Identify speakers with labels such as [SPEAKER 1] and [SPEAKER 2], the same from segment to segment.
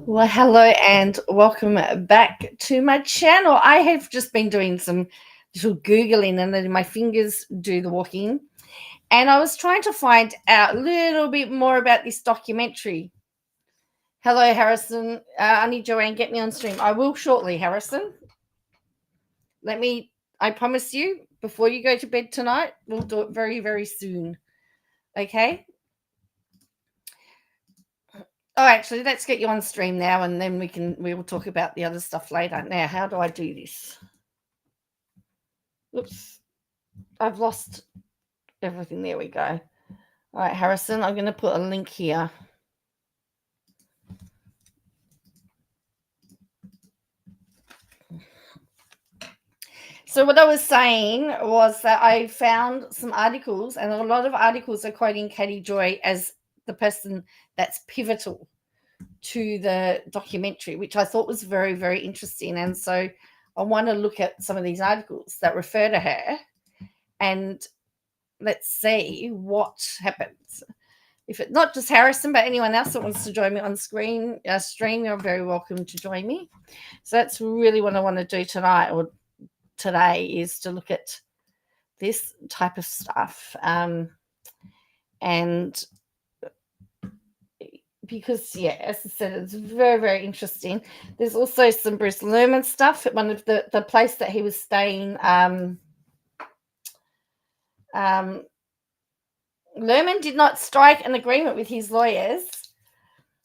[SPEAKER 1] Well, hello and welcome back to my channel. I have just been doing some little Googling and then my fingers do the walking. And I was trying to find out a little bit more about this documentary. Hello, Harrison. I need Joanne, get me on stream. I will shortly, Harrison. I promise you, before you go to bed tonight, we'll do it very, very soon. Okay? Oh, actually, let's get you on stream now, and then we will talk about the other stuff later. Now, how do I do this? Oops, I've lost everything. There we go. All right, Harrison, I'm going to put a link here. So what I was saying was that I found some articles, and a lot of articles are quoting Kody Joy as the person that's pivotal to the documentary, which I thought was very, very interesting. And so I want to look at some of these articles that refer to her, and let's see what happens. If it's not just Harrison, but anyone else that wants to join me on stream, you're very welcome to join me. So that's really what I want to do tonight or today, is to look at this type of stuff. And because, yeah, as I said, it's very, very interesting. There's also some Bruce Lerman stuff at one of the place that he was staying. Lerman did not strike an agreement with his lawyers.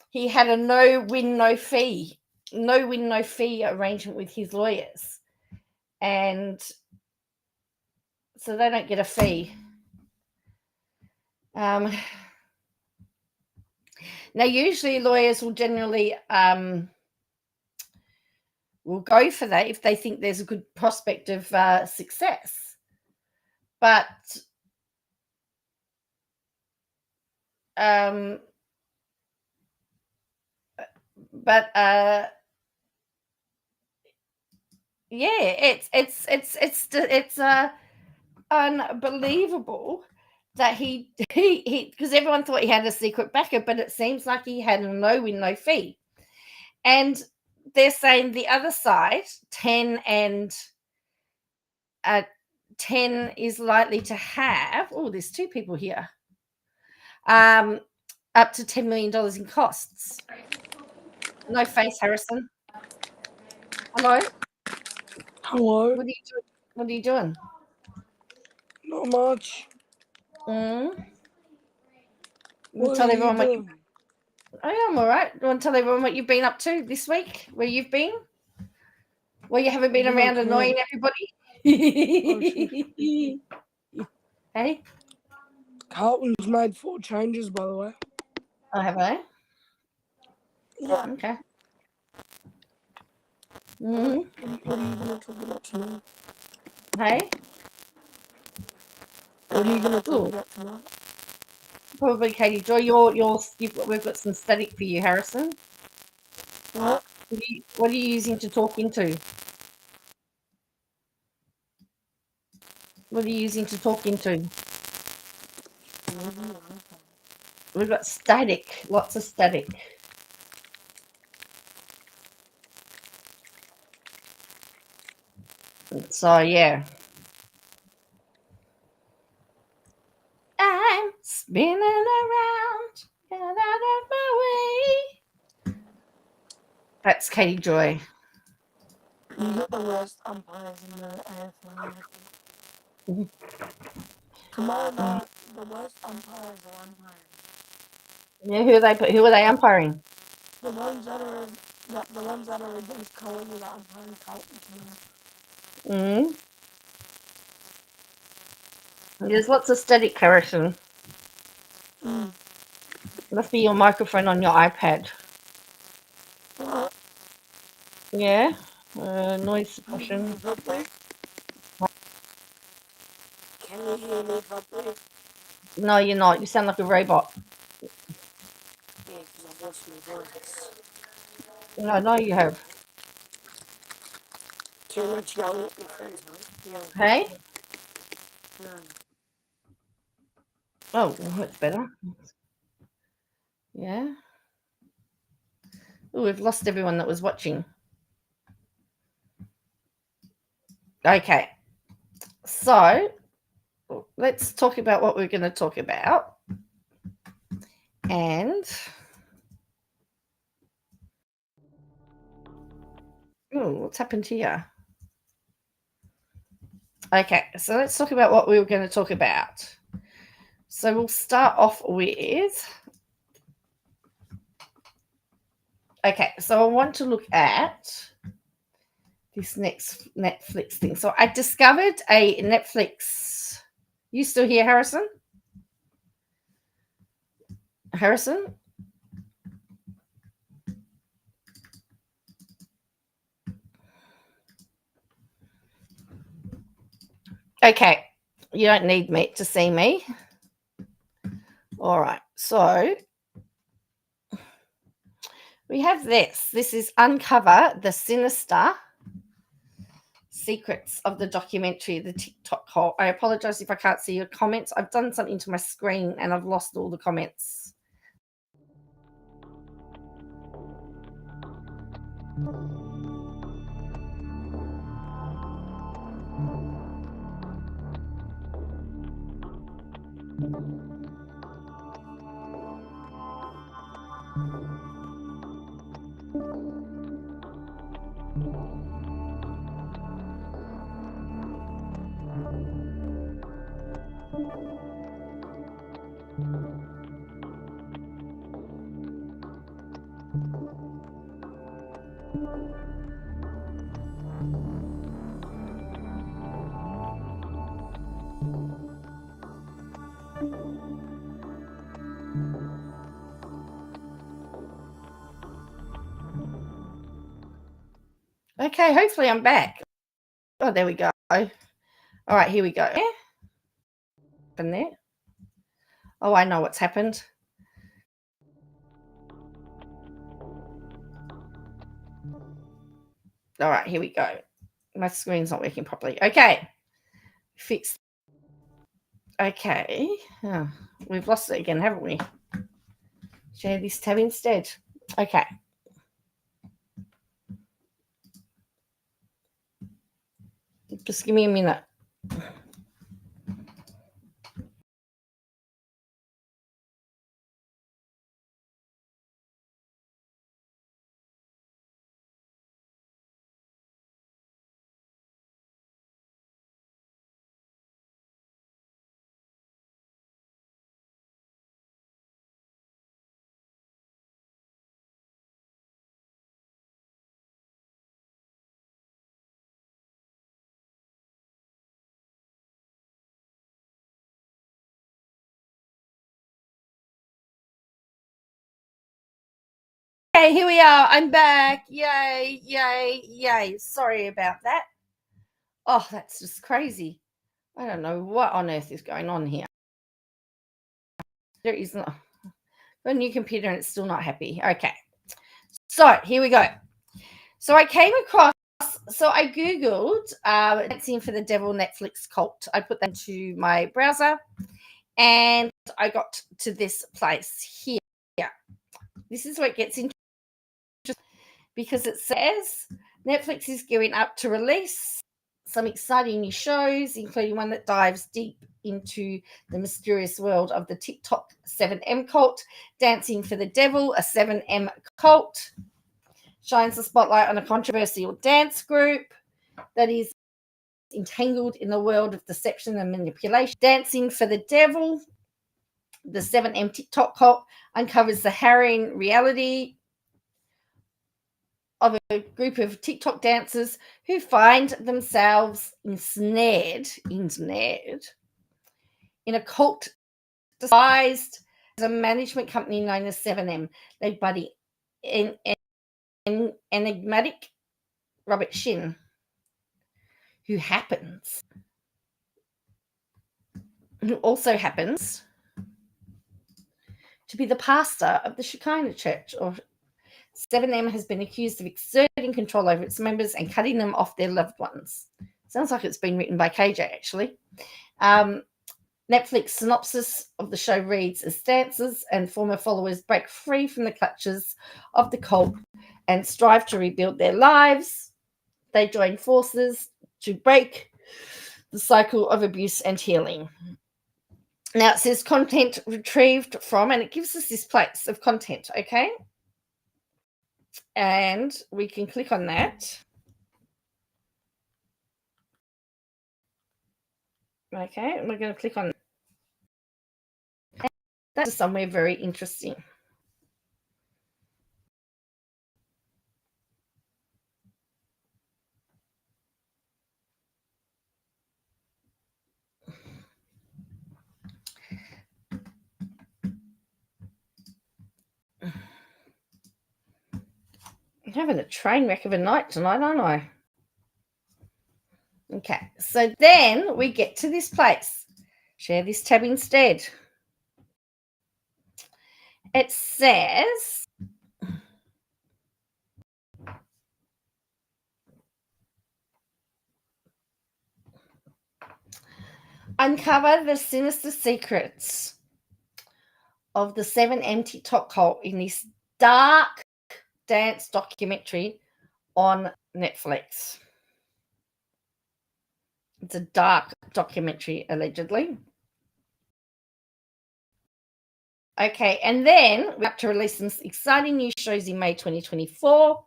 [SPEAKER 1] He had a no win, no fee arrangement with his lawyers. And so they don't get a fee. Now, usually lawyers will generally will go for that if they think there's a good prospect of success. But yeah, it's unbelievable that he because everyone thought he had a secret backer, but it seems like he had a no win, no fee. And they're saying the other side, 10 and 10 is likely to have, oh, there's two people here, up to $10 million in costs. No face, Harrison. Hello?
[SPEAKER 2] Hello.
[SPEAKER 1] What are you doing?
[SPEAKER 2] Not much.
[SPEAKER 1] What tell everyone what you... Oh, I'm all right. You want to tell everyone what you've been up to this week? Where you've been? Well, you haven't been around annoying everybody? Hey?
[SPEAKER 2] Carlton's made 4 changes, by the way.
[SPEAKER 1] Oh, have they?
[SPEAKER 2] Yeah.
[SPEAKER 1] Okay.
[SPEAKER 2] What are you going to talk about tonight?
[SPEAKER 1] Hey?
[SPEAKER 2] What are you going to talk
[SPEAKER 1] Ooh.
[SPEAKER 2] about tonight?
[SPEAKER 1] Probably Katie Joy. We've got some static for you, Harrison.
[SPEAKER 2] What?
[SPEAKER 1] What are you using to talk into? What are you using to talk into? We've got static, lots of static. So yeah. I'm spinning around, get out of my way. That's Katie Joy.
[SPEAKER 2] You got the worst umpires in the AFL. Tomorrow night, the worst umpires are umpiring.
[SPEAKER 1] Yeah, who are they umpiring?
[SPEAKER 2] The ones that are against Kody are umpiring Carlton tonight.
[SPEAKER 1] There's lots of static, Harrison. Must be your microphone on your iPad.
[SPEAKER 2] What?
[SPEAKER 1] Yeah. Noise suppression.
[SPEAKER 2] Can you hear me properly?
[SPEAKER 1] No, you're not. You sound like a robot.
[SPEAKER 2] Yeah, because I've lost my voice.
[SPEAKER 1] No, you have.
[SPEAKER 2] Too much yelling at your friends, huh? Yeah.
[SPEAKER 1] Hey?
[SPEAKER 2] No.
[SPEAKER 1] Oh, that's better. Yeah. Oh, we've lost everyone that was watching. Okay. So let's talk about what we're going to talk about. And what's happened here? Okay, so let's talk about what we were going to talk about. So we'll start off with. Okay, so I want to look at this next Netflix thing. So I discovered a Netflix. You still here, Harrison? Harrison? Okay, you don't need me to see me. All right, so we have this. This is Uncover the Sinister Secrets of the Documentary, the TikTok Hole. I apologize if I can't see your comments. I've done something to my screen and I've lost all the comments. Okay, hopefully I'm back. Oh, there we go. All right, here we go. Happened there? Oh, I know what's happened. All right, here we go. My screen's not working properly. Okay, fix. Okay, we've lost it again, haven't we? Share this tab instead. Okay. Just give me a minute. Okay, here we are. I'm back. Yay, yay, yay. Sorry about that. Oh, that's just crazy. I don't know what on earth is going on here. There is not a new computer and it's still not happy. Okay. So here we go. So I came across, so I Googled Dancing for the Devil Netflix cult. I put that into my browser and I got to this place here. This is where it gets interesting because it says Netflix is gearing up to release some exciting new shows, including one that dives deep into the mysterious world of the TikTok 7M cult. Dancing for the Devil, a 7M cult, shines the spotlight on a controversial dance group that is entangled in the world of deception and manipulation. Dancing for the Devil, the 7M TikTok cult, uncovers the harrowing reality of a group of TikTok dancers who find themselves ensnared in a cult disguised as a management company known as 7M, led by the enigmatic Robert Shin, who also happens to be the pastor of the Shekinah Church. Or 7M has been accused of exerting control over its members and cutting them off their loved ones. Sounds like it's been written by KJ, actually. Netflix synopsis of the show reads: as dancers and former followers break free from the clutches of the cult and strive to rebuild their lives, they join forces to break the cycle of abuse and healing. Now it says content retrieved from, and it gives us this place of content, okay? And we can click on that. Okay, and we're going to click on that. That's somewhere very interesting. I'm having a train wreck of a night tonight, aren't I? Okay, so then we get to this place. Share this tab instead. It says uncover the sinister secrets of the 7M TikTok cult in this dark dance documentary on Netflix. It's a dark documentary, allegedly. Okay, and then we're up to release some exciting new shows in May 2024,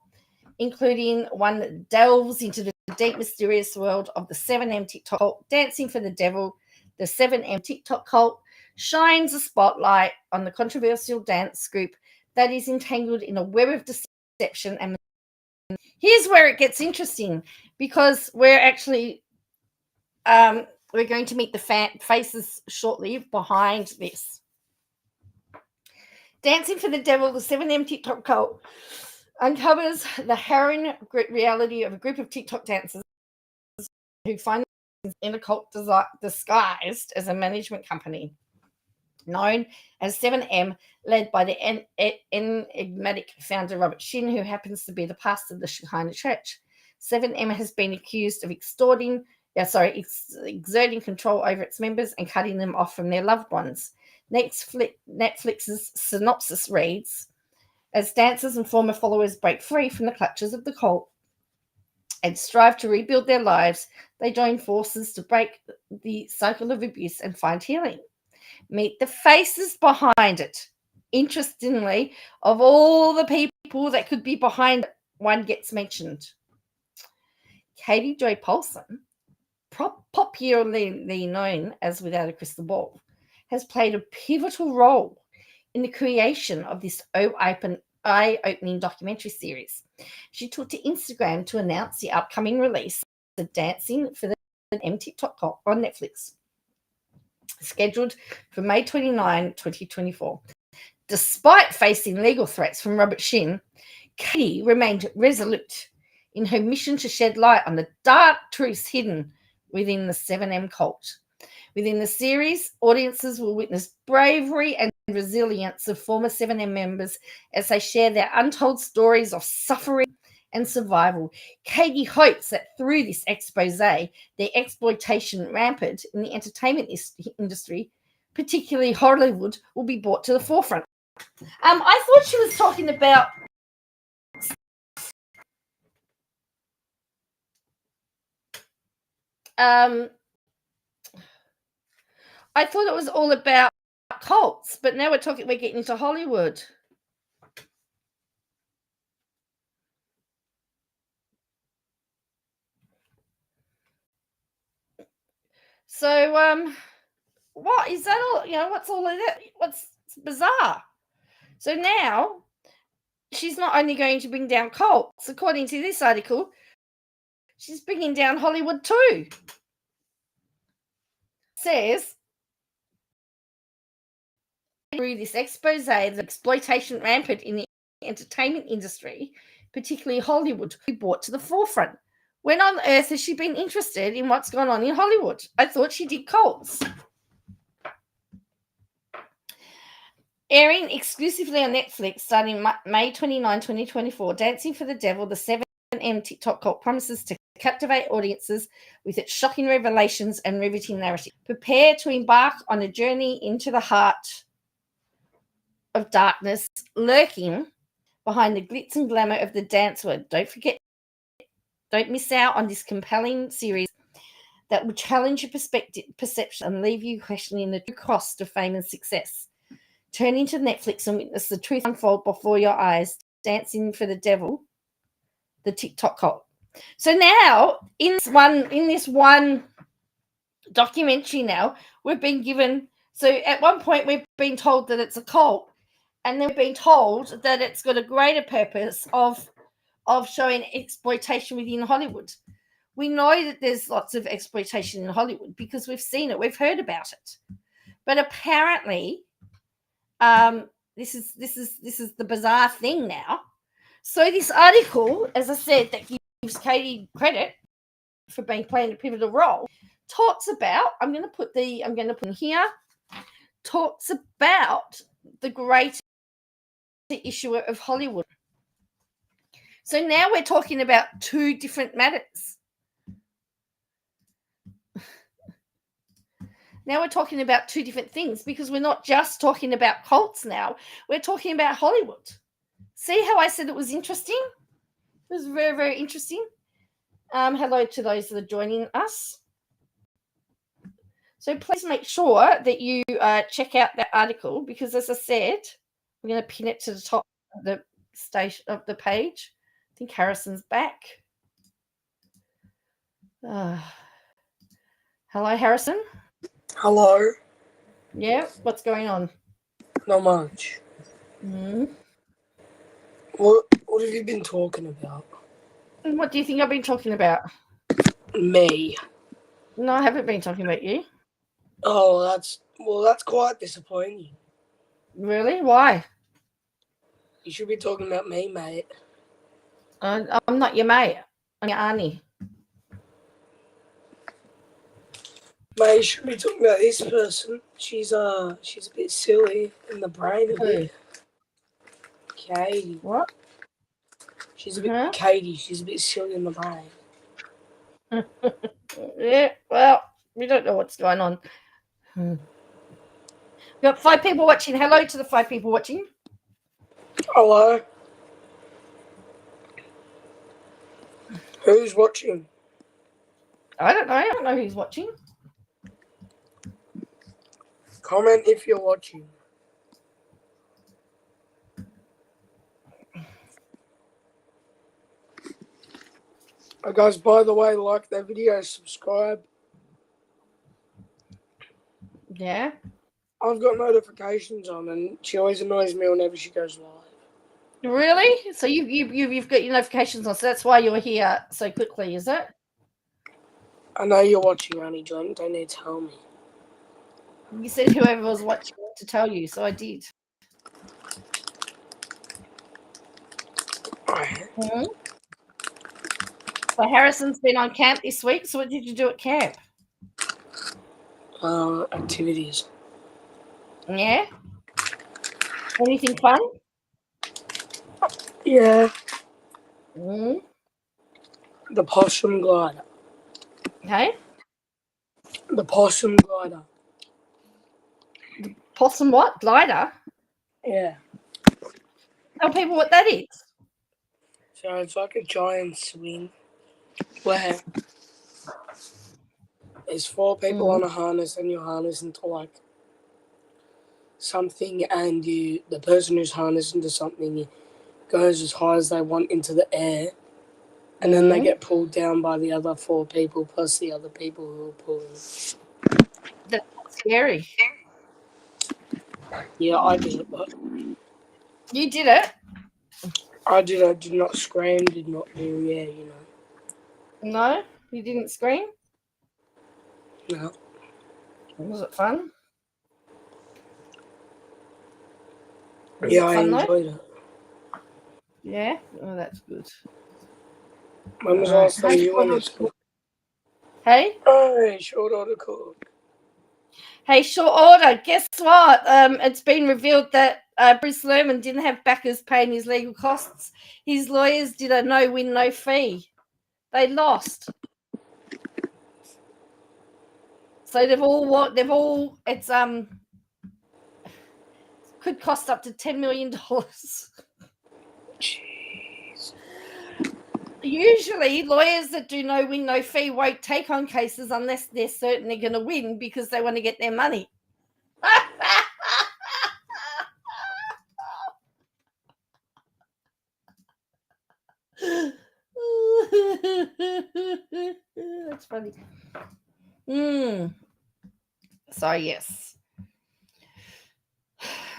[SPEAKER 1] including one that delves into the deep, mysterious world of the 7M TikTok cult. Dancing for the Devil, the 7M TikTok cult, shines a spotlight on the controversial dance group that is entangled in a web of deception. And here's where it gets interesting, because we're actually we're going to meet the faces shortly behind this. Dancing for the Devil, the 7M TikTok cult, uncovers the harrowing reality of a group of TikTok dancers who find themselves in a cult disguised as a management company known as 7M, led by the enigmatic founder Robert Shin, who happens to be the pastor of the Shekinah Church. 7M has been accused of exerting control over its members and cutting them off from their loved ones. Netflix's synopsis reads: as dancers and former followers break free from the clutches of the cult and strive to rebuild their lives, they join forces to break the cycle of abuse and find healing. Meet the faces behind it. Interestingly, of all the people that could be behind it, one gets mentioned. Kody Joy Paulson, popularly known as Without a Crystal Ball, has played a pivotal role in the creation of this eye-opening documentary series. She took to Instagram to announce the upcoming release of Dancing for the M TikTok cult on Netflix, scheduled for May 29, 2024. Despite facing legal threats from Robert Shin, Kody remained resolute in her mission to shed light on the dark truths hidden within the 7M cult. Within the series, audiences will witness bravery and resilience of former 7M members as they share their untold stories of suffering and survival. Kody hopes that through this expose, the exploitation rampant in the entertainment industry, particularly Hollywood, will be brought to the forefront. I thought she was talking about I thought it was all about cults, but now we're getting into Hollywood. So, what is that all? What's all of that? What's bizarre? So now she's not only going to bring down cults, according to this article, she's bringing down Hollywood too. Says through this expose, the exploitation rampant in the entertainment industry, particularly Hollywood, be brought to the forefront. When on earth has she been interested in what's going on in Hollywood? I thought she did cults. Airing exclusively on Netflix starting May 29, 2024, Dancing for the Devil, the 7M TikTok cult, promises to captivate audiences with its shocking revelations and riveting narrative. Prepare to embark on a journey into the heart of darkness lurking behind the glitz and glamour of the dance world. Don't miss out on this compelling series that will challenge your perception and leave you questioning the true cost of fame and success. Turn into Netflix and witness the truth unfold before your eyes. Dancing for the Devil, the TikTok cult. So now, in this one documentary now, we've been given. So at one point, we've been told that it's a cult, and then we've been told that it's got a greater purpose of showing exploitation within Hollywood. We know that there's lots of exploitation in Hollywood because we've seen it, we've heard about it, but apparently, this is the bizarre thing now. So this article, as I said, that gives Kody credit for playing a pivotal role, talks about. I'm going to put in here. Talks about the greater issue of Hollywood. So now we're talking about two different matters. Now we're talking about two different things because we're not just talking about cults now. We're talking about Hollywood. See how I said it was interesting? It was very, very interesting. Hello to those that are joining us. So please make sure that you check out that article because, as I said, we're going to pin it to the top of the page. I think Harrison's back. Hello, Harrison.
[SPEAKER 3] Hello.
[SPEAKER 1] Yeah, what's going on?
[SPEAKER 3] Not much.
[SPEAKER 1] Mm.
[SPEAKER 3] What have you been talking about?
[SPEAKER 1] And what do you think I've been talking about?
[SPEAKER 3] Me.
[SPEAKER 1] No, I haven't been talking about you.
[SPEAKER 3] Oh, that's quite disappointing.
[SPEAKER 1] Really? Why?
[SPEAKER 3] You should be talking about me, mate.
[SPEAKER 1] I'm not your mate. I'm your auntie.
[SPEAKER 3] Mate, you should be talking about this person. She's a bit silly in the brain a bit. Kody.
[SPEAKER 1] What?
[SPEAKER 3] She's a bit Kody. She's a bit silly in the brain.
[SPEAKER 1] Yeah, well, we don't know what's going on. We've got 5 people watching. Hello to the 5 people watching.
[SPEAKER 3] Hello. Who's watching?
[SPEAKER 1] I don't know. I don't know who's watching.
[SPEAKER 3] Comment if you're watching. Guys, by the way, like that video, subscribe.
[SPEAKER 1] Yeah.
[SPEAKER 3] I've got notifications on, and she always annoys me whenever she goes live.
[SPEAKER 1] Really? So you've got your notifications on, so that's why you're here so quickly, is it?
[SPEAKER 3] I know you're watching, Annie John. Don't need to tell me.
[SPEAKER 1] You said whoever was watching to tell you, so I did.
[SPEAKER 3] Right.
[SPEAKER 1] Mm-hmm. So Harrison's been on camp this week. So what did you do at camp?
[SPEAKER 3] Activities.
[SPEAKER 1] Yeah. Anything fun?
[SPEAKER 3] Yeah.
[SPEAKER 1] Mm-hmm.
[SPEAKER 3] The possum glider.
[SPEAKER 1] Okay.
[SPEAKER 3] The possum glider.
[SPEAKER 1] The possum what? Glider?
[SPEAKER 3] Yeah.
[SPEAKER 1] Tell people what that is.
[SPEAKER 3] So it's like a giant swing where there's 4 people on a harness and you're harnessed into like something, and the person who's harnessed into something goes as high as they want into the air, and then they get pulled down by the other 4 people plus the other people who are pulling.
[SPEAKER 1] That's scary.
[SPEAKER 3] Yeah, I did it, but
[SPEAKER 1] You did it?
[SPEAKER 3] I did not scream, did not do, yeah, you know.
[SPEAKER 1] No? You didn't scream?
[SPEAKER 3] No.
[SPEAKER 1] Was it fun?
[SPEAKER 3] Yeah, I enjoyed it.
[SPEAKER 1] Yeah? Oh, that's good.
[SPEAKER 3] When was the last time you went to school?
[SPEAKER 1] Hey?
[SPEAKER 3] Oh, short order call.
[SPEAKER 1] Hey, short order. Guess what? It's been revealed that Bruce Lerman didn't have backers paying his legal costs. His lawyers did a no win, no fee. They lost. So it's could cost up to $10 million.
[SPEAKER 3] Jeez.
[SPEAKER 1] Usually lawyers that do no win, no fee won't take on cases unless they're certain they're going to win because they want to get their money. That's funny. So yes.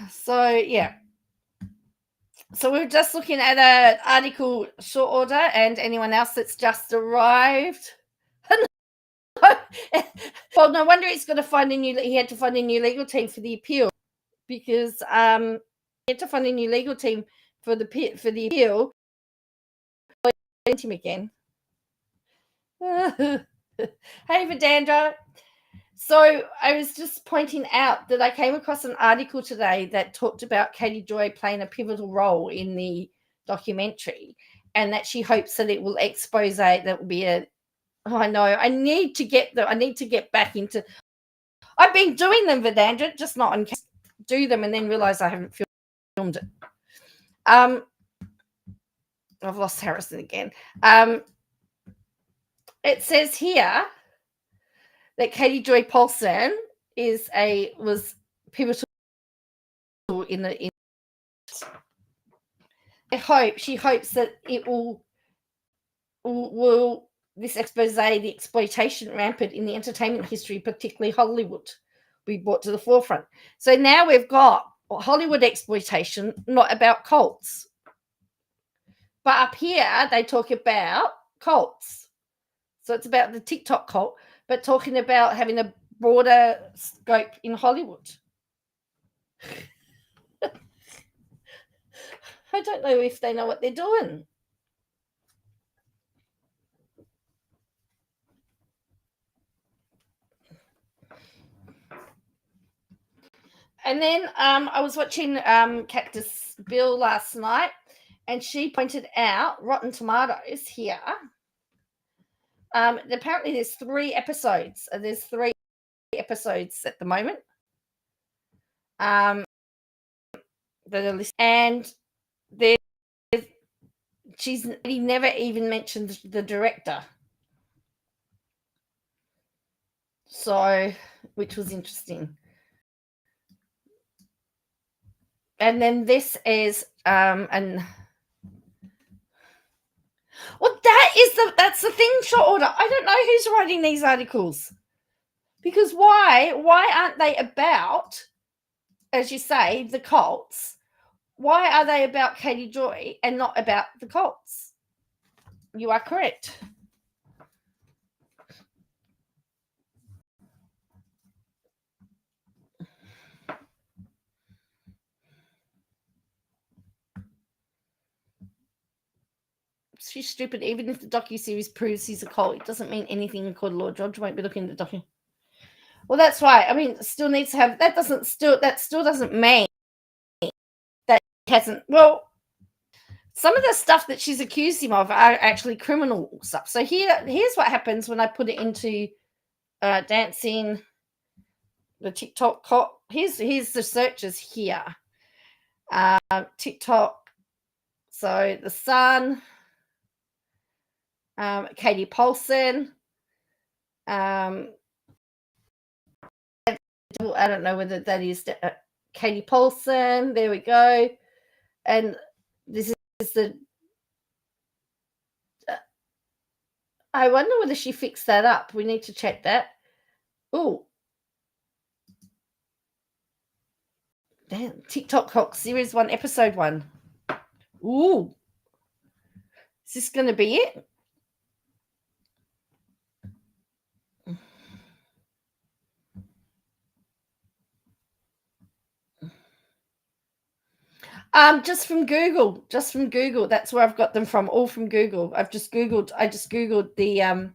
[SPEAKER 1] So yeah. So we're just looking at an article short order, and anyone else that's just arrived. Well, no wonder he's got to find a new. He had to find a new legal team for the appeal because he had to find a new legal team for the appeal. Him again. Hey, Vidandra. So I was just pointing out that I came across an article today that talked about Kody Joy playing a pivotal role in the documentary, and that she hopes that it will expose that will be a. Oh, I know. I need to get back into. I've been doing them, Vidandra, just not on do them and then realize I haven't filmed it. I've lost Harrison again. It says here that Kody Joy Paulson was pivotal in the. She hopes that it will this expose the exploitation rampant in the entertainment history, particularly Hollywood, be brought to the forefront. So now we've got Hollywood exploitation, not about cults. But up here, they talk about cults. So it's about the TikTok cult, but talking about having a broader scope in Hollywood. I don't know if they know what they're doing. And then I was watching Cactus Bill last night, and she pointed out Rotten Tomatoes here. Apparently, there's 3 episodes. There's 3 episodes at the moment. That are listed, and he never even mentioned the director. So, which was interesting. And then this is well, that's the thing, short order. I don't know who's writing these articles, because why aren't they about, as you say, the cults? Why are they about Kody Joy and not about the cults? You are correct. She's stupid. Even if the docuseries proves he's a cult, it doesn't mean anything in court of law. George won't be looking at the docu. Well, that's right. I mean, still needs to have that. That still doesn't mean that he hasn't. Well, some of the stuff that she's accused him of are actually criminal stuff. So here's what happens when I put it into dancing, the TikTok cult. Here's the searches here. TikTok. So the Sun, Katie Paulson. I don't know whether that is Katie Paulson. There we go. And this is the. I wonder whether she fixed that up. We need to check that. Oh, damn! TikTok Cult Series 1, Episode 1. Ooh, is this going to be it? Just from Google. That's where I've got them from. All from Google. I just Googled the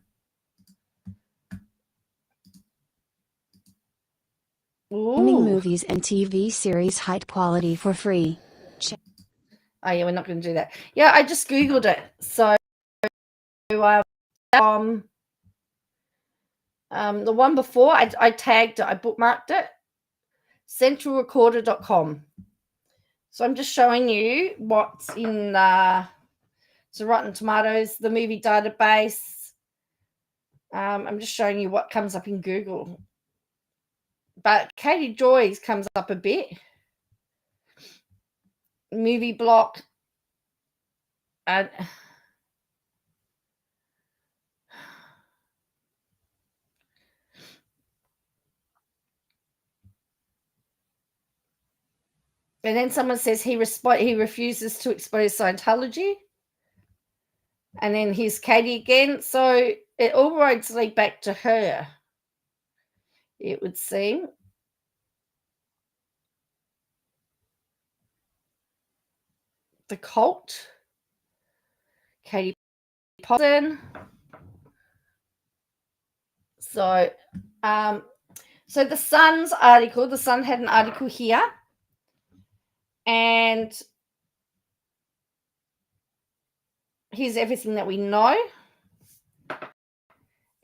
[SPEAKER 4] movies and TV series high quality for free.
[SPEAKER 1] Oh yeah, we're not going to do that. Yeah, I just Googled it. So the one before I tagged it, I bookmarked it. Centralrecorder.com. So I'm just showing you what's in so Rotten Tomatoes, the movie database. I'm just showing you what comes up in Google. But Katie Joy's comes up a bit. Movie block. And then someone says he refuses to expose Scientology. And then here's Katie again. So it all roads lead back to her, it would seem. The cult. Katie Paulson. So the Sun's article, the Sun had an article here. And here's everything that we know.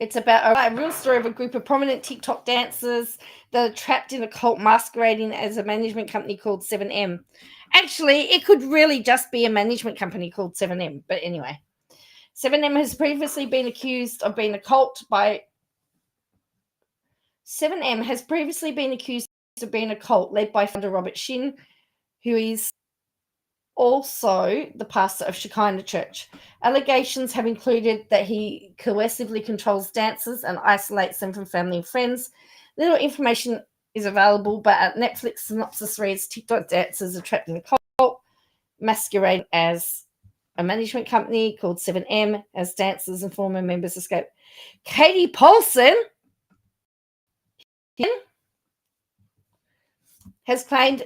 [SPEAKER 1] It's about a real story of a group of prominent TikTok dancers that are trapped in a cult masquerading as a management company called 7M. Actually, it could really just be a management company called 7M. But anyway, 7M has previously been accused of being a cult led by founder Robert Shin, who is also the pastor of Shekinah Church. Allegations have included that he coercively controls dancers and isolates them from family and friends. Little information is available, but at Netflix synopsis reads TikTok dancers are trapped in a cult, masquerading as a management company called 7M as dancers and former members escape. Katie Paulson has claimed,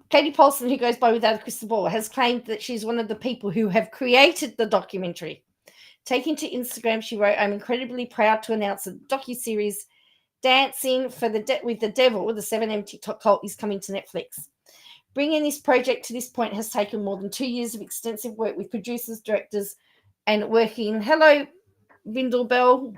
[SPEAKER 1] Katie Paulson, who goes by Without a Crystal Ball, has claimed that she's one of the people who have created the documentary. Taking to Instagram, she wrote, "I'm incredibly proud to announce that the docuseries Dancing with the Devil, the 7M TikTok cult, is coming to Netflix. Bringing this project to this point has taken more than 2 years of extensive work with producers, directors, and working." Hello, Vindel Bell.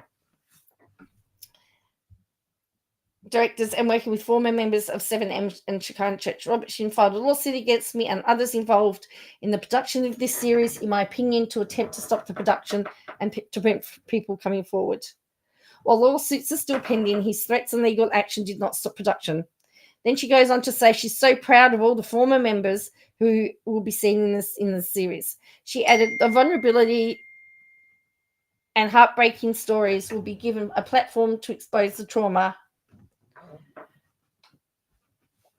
[SPEAKER 1] Directors and working with former members of 7M and Shekinah Church. Robert Shin filed a lawsuit against me and others involved in the production of this series, in my opinion, to attempt to stop the production and to prevent people coming forward. While lawsuits are still pending, his threats and legal action did not stop production. Then she goes on to say she's so proud of all the former members who will be seen in this series. She added, the vulnerability and heartbreaking stories will be given a platform to expose the trauma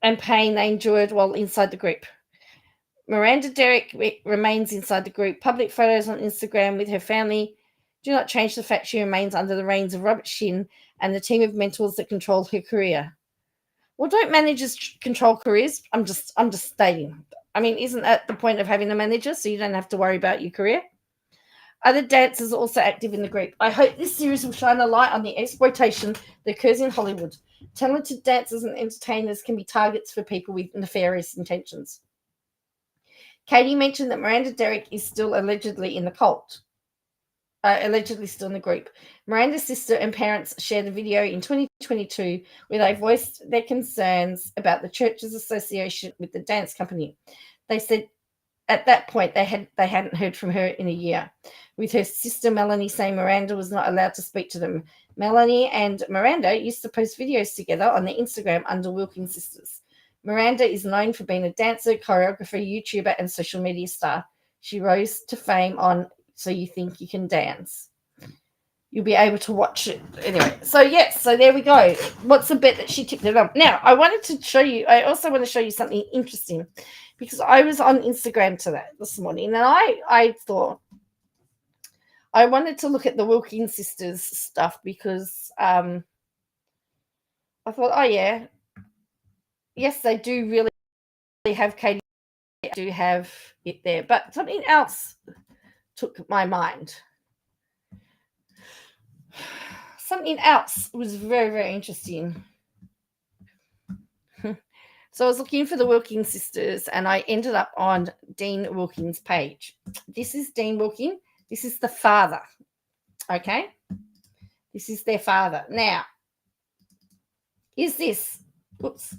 [SPEAKER 1] and pain they endured while inside the group. Miranda Derrick remains inside the group. Public photos on Instagram with her family do not change the fact she remains under the reins of Robert Shin and the team of mentors that control her career. Well, don't managers control careers? I'm just stating. I mean, isn't that the point of having a manager, so you don't have to worry about your career? Other dancers are also active in the group. I hope this series will shine a light on the exploitation that occurs in Hollywood. Talented dancers and entertainers can be targets for people with nefarious intentions. Kody mentioned that Miranda Derrick is still allegedly in the cult. Allegedly still in the group. Miranda's sister and parents shared a video in 2022 where they voiced their concerns about the church's association with the dance company. They said at that point they hadn't heard from her in a year, with her sister Melanie saying Miranda was not allowed to speak to them. Melanie and Miranda used to post videos together on their Instagram under Wilkins Sisters. Miranda is known for being a dancer, choreographer, YouTuber, and social media star. She rose to fame on So You Think You Can Dance. You'll be able to watch it anyway. So yes, so there we go. What's the bet that she tipped it up? Now, I wanted to show you, I also want to show you something interesting, because I was on Instagram this morning, and I thought I wanted to look at the Wilkins sisters stuff, because I thought, oh yeah, yes, they do really have Kody, do have it there, but something else took my mind. Something else was very, very interesting. So I was looking for the Wilkins sisters, and I ended up on Dean Wilkins' page. This is Dean Wilkins. This is the father. Okay? This is their father. Now, is this? Whoops.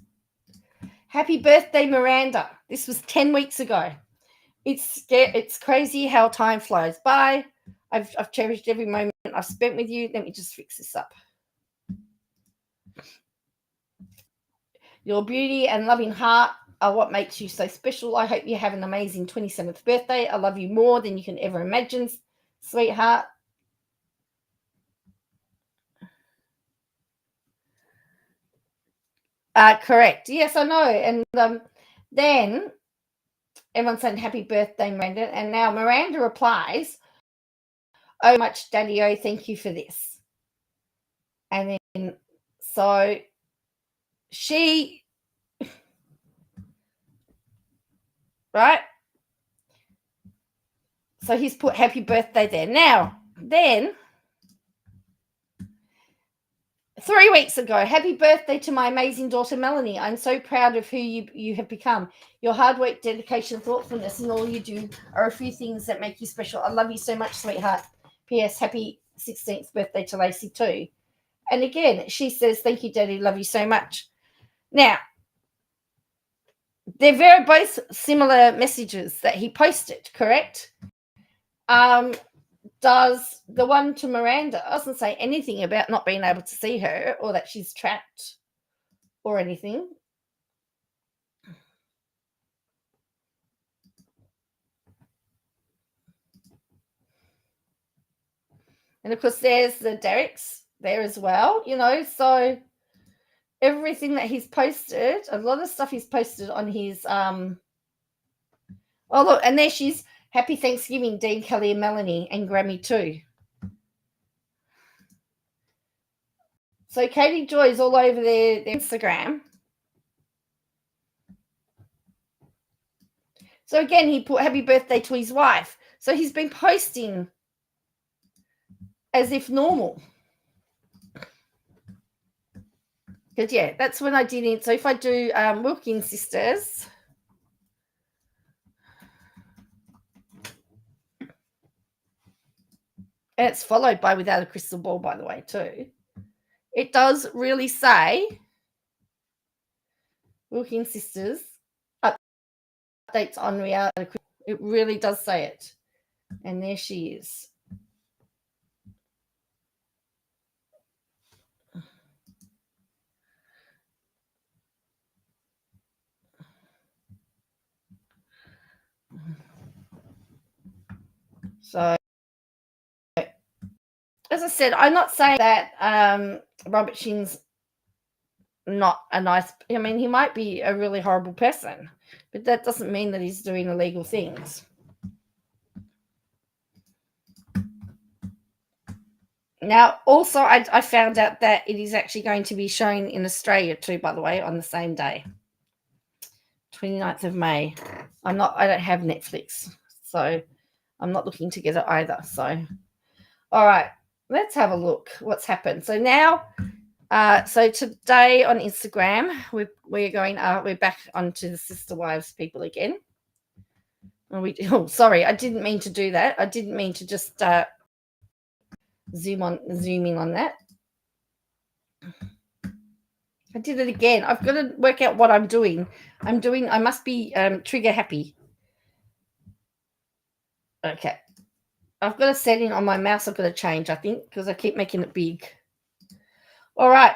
[SPEAKER 1] Happy birthday, Miranda. This was 10 weeks ago. It's crazy how time flies by. I've cherished every moment I've spent with you. Let me just fix this up. Your beauty and loving heart are what makes you so special. I hope you have an amazing 27th birthday. I love you more than you can ever imagine, sweetheart. Correct. Yes, I know. And then everyone's saying happy birthday, Miranda. And now Miranda replies, oh, much daddy-o, thank you for this. And then, so she, right? So he's put happy birthday there. Now, then, 3 weeks ago, happy birthday to my amazing daughter, Melanie. I'm so proud of who you have become. Your hard work, dedication, thoughtfulness, and all you do are a few things that make you special. I love you so much, sweetheart. P.S. Happy 16th birthday to Lacey too. And again, she says, thank you, Daddy. Love you so much. Now, they're both similar messages that he posted, correct? Does the one to Miranda doesn't say anything about not being able to see her or that she's trapped or anything. And of course, there's the Derricks there as well, so everything that he's posted, a lot of stuff he's posted on his oh look, and there she's happy Thanksgiving, Dean, Kelly, and Melanie, and Grammy too. So Kody Joy's all over their Instagram. So again, he put happy birthday to his wife. So he's been posting as if normal. Because, yeah, that's when I did it. So if I do Wilkins sisters, and it's followed by Without a Crystal Ball, by the way, too. It does really say Wilkins sisters updates on reality. It really does say it. And there she is. So, as I said, I'm not saying that Robert Shin's not a nice, I mean, he might be a really horrible person, but that doesn't mean that he's doing illegal things. Now, also, I found out that it is actually going to be shown in Australia too, by the way, on the same day, 29th of May. I don't have Netflix, so I'm not looking to get it either. So, all right, let's have a look what's happened. So now, so today on Instagram, we're back onto the Sister Wives people again. Sorry, I didn't mean to do that. I didn't mean to just zoom in on that. I did it again. I've got to work out what I'm doing. I must be trigger happy. Okay. I've got a setting on my mouse I've got to change, I think, because I keep making it big. All right.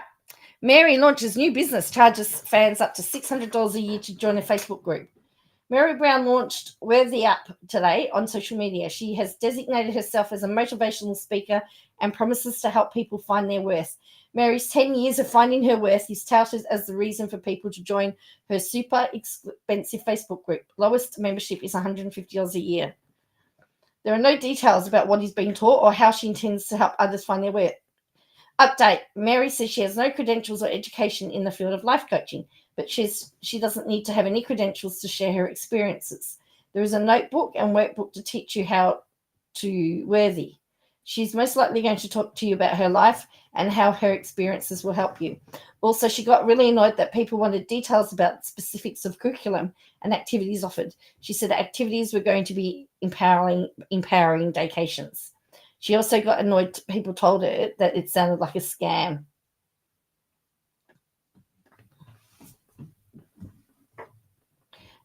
[SPEAKER 1] Meri launches new business, charges fans up to $600 a year to join a Facebook group. Meri Brown launched Worthy Up today on social media. She has designated herself as a motivational speaker and promises to help people find their worth. Meri's 10 years of finding her worth is touted as the reason for people to join her super expensive Facebook group. Lowest membership is $150 a year. There are no details about what is being taught or how she intends to help others find their worth. Update. Meri says she has no credentials or education in the field of life coaching, but she doesn't need to have any credentials to share her experiences. There is a notebook and workbook to teach you how to worthy. She's most likely going to talk to you about her life and how her experiences will help you. Also, she got really annoyed that people wanted details about specifics of curriculum and activities offered. She said activities were going to be empowering vacations. She also got annoyed people told her that it sounded like a scam.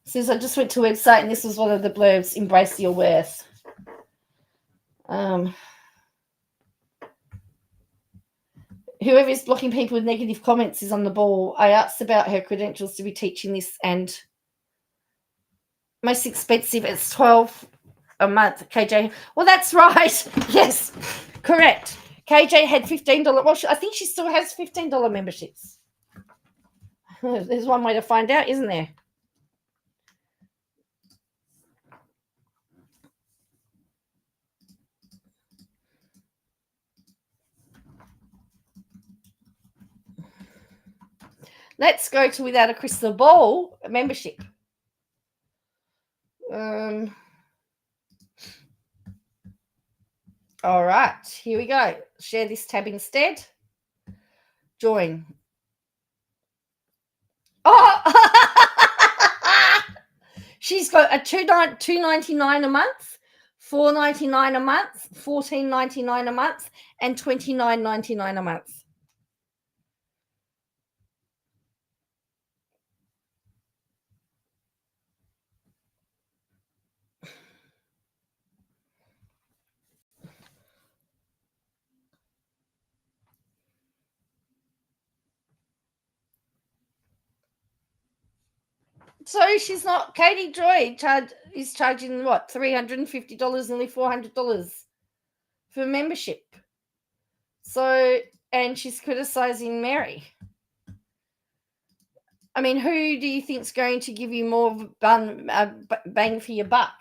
[SPEAKER 1] Says, I just went to a website and this was one of the blurbs, embrace your worth. Whoever is blocking people with negative comments is on the ball. I asked about her credentials to be teaching this, and most expensive, it's $12 a month, KJ. Well, that's right. Yes, correct. KJ had $15. Well, I think she still has $15 memberships. There's one way to find out, isn't there? Let's go to Without a Crystal Ball membership. All right, here we go. Share this tab instead. Join. Oh, she's got a $2.99 a month, $4.99 a month, $14.99 a month, and $29.99 a month. So she's not. Kody Joy is charging what, $350, nearly $400 for membership. So, and she's criticizing Meri. I mean, who do you think's going to give you more bang for your buck?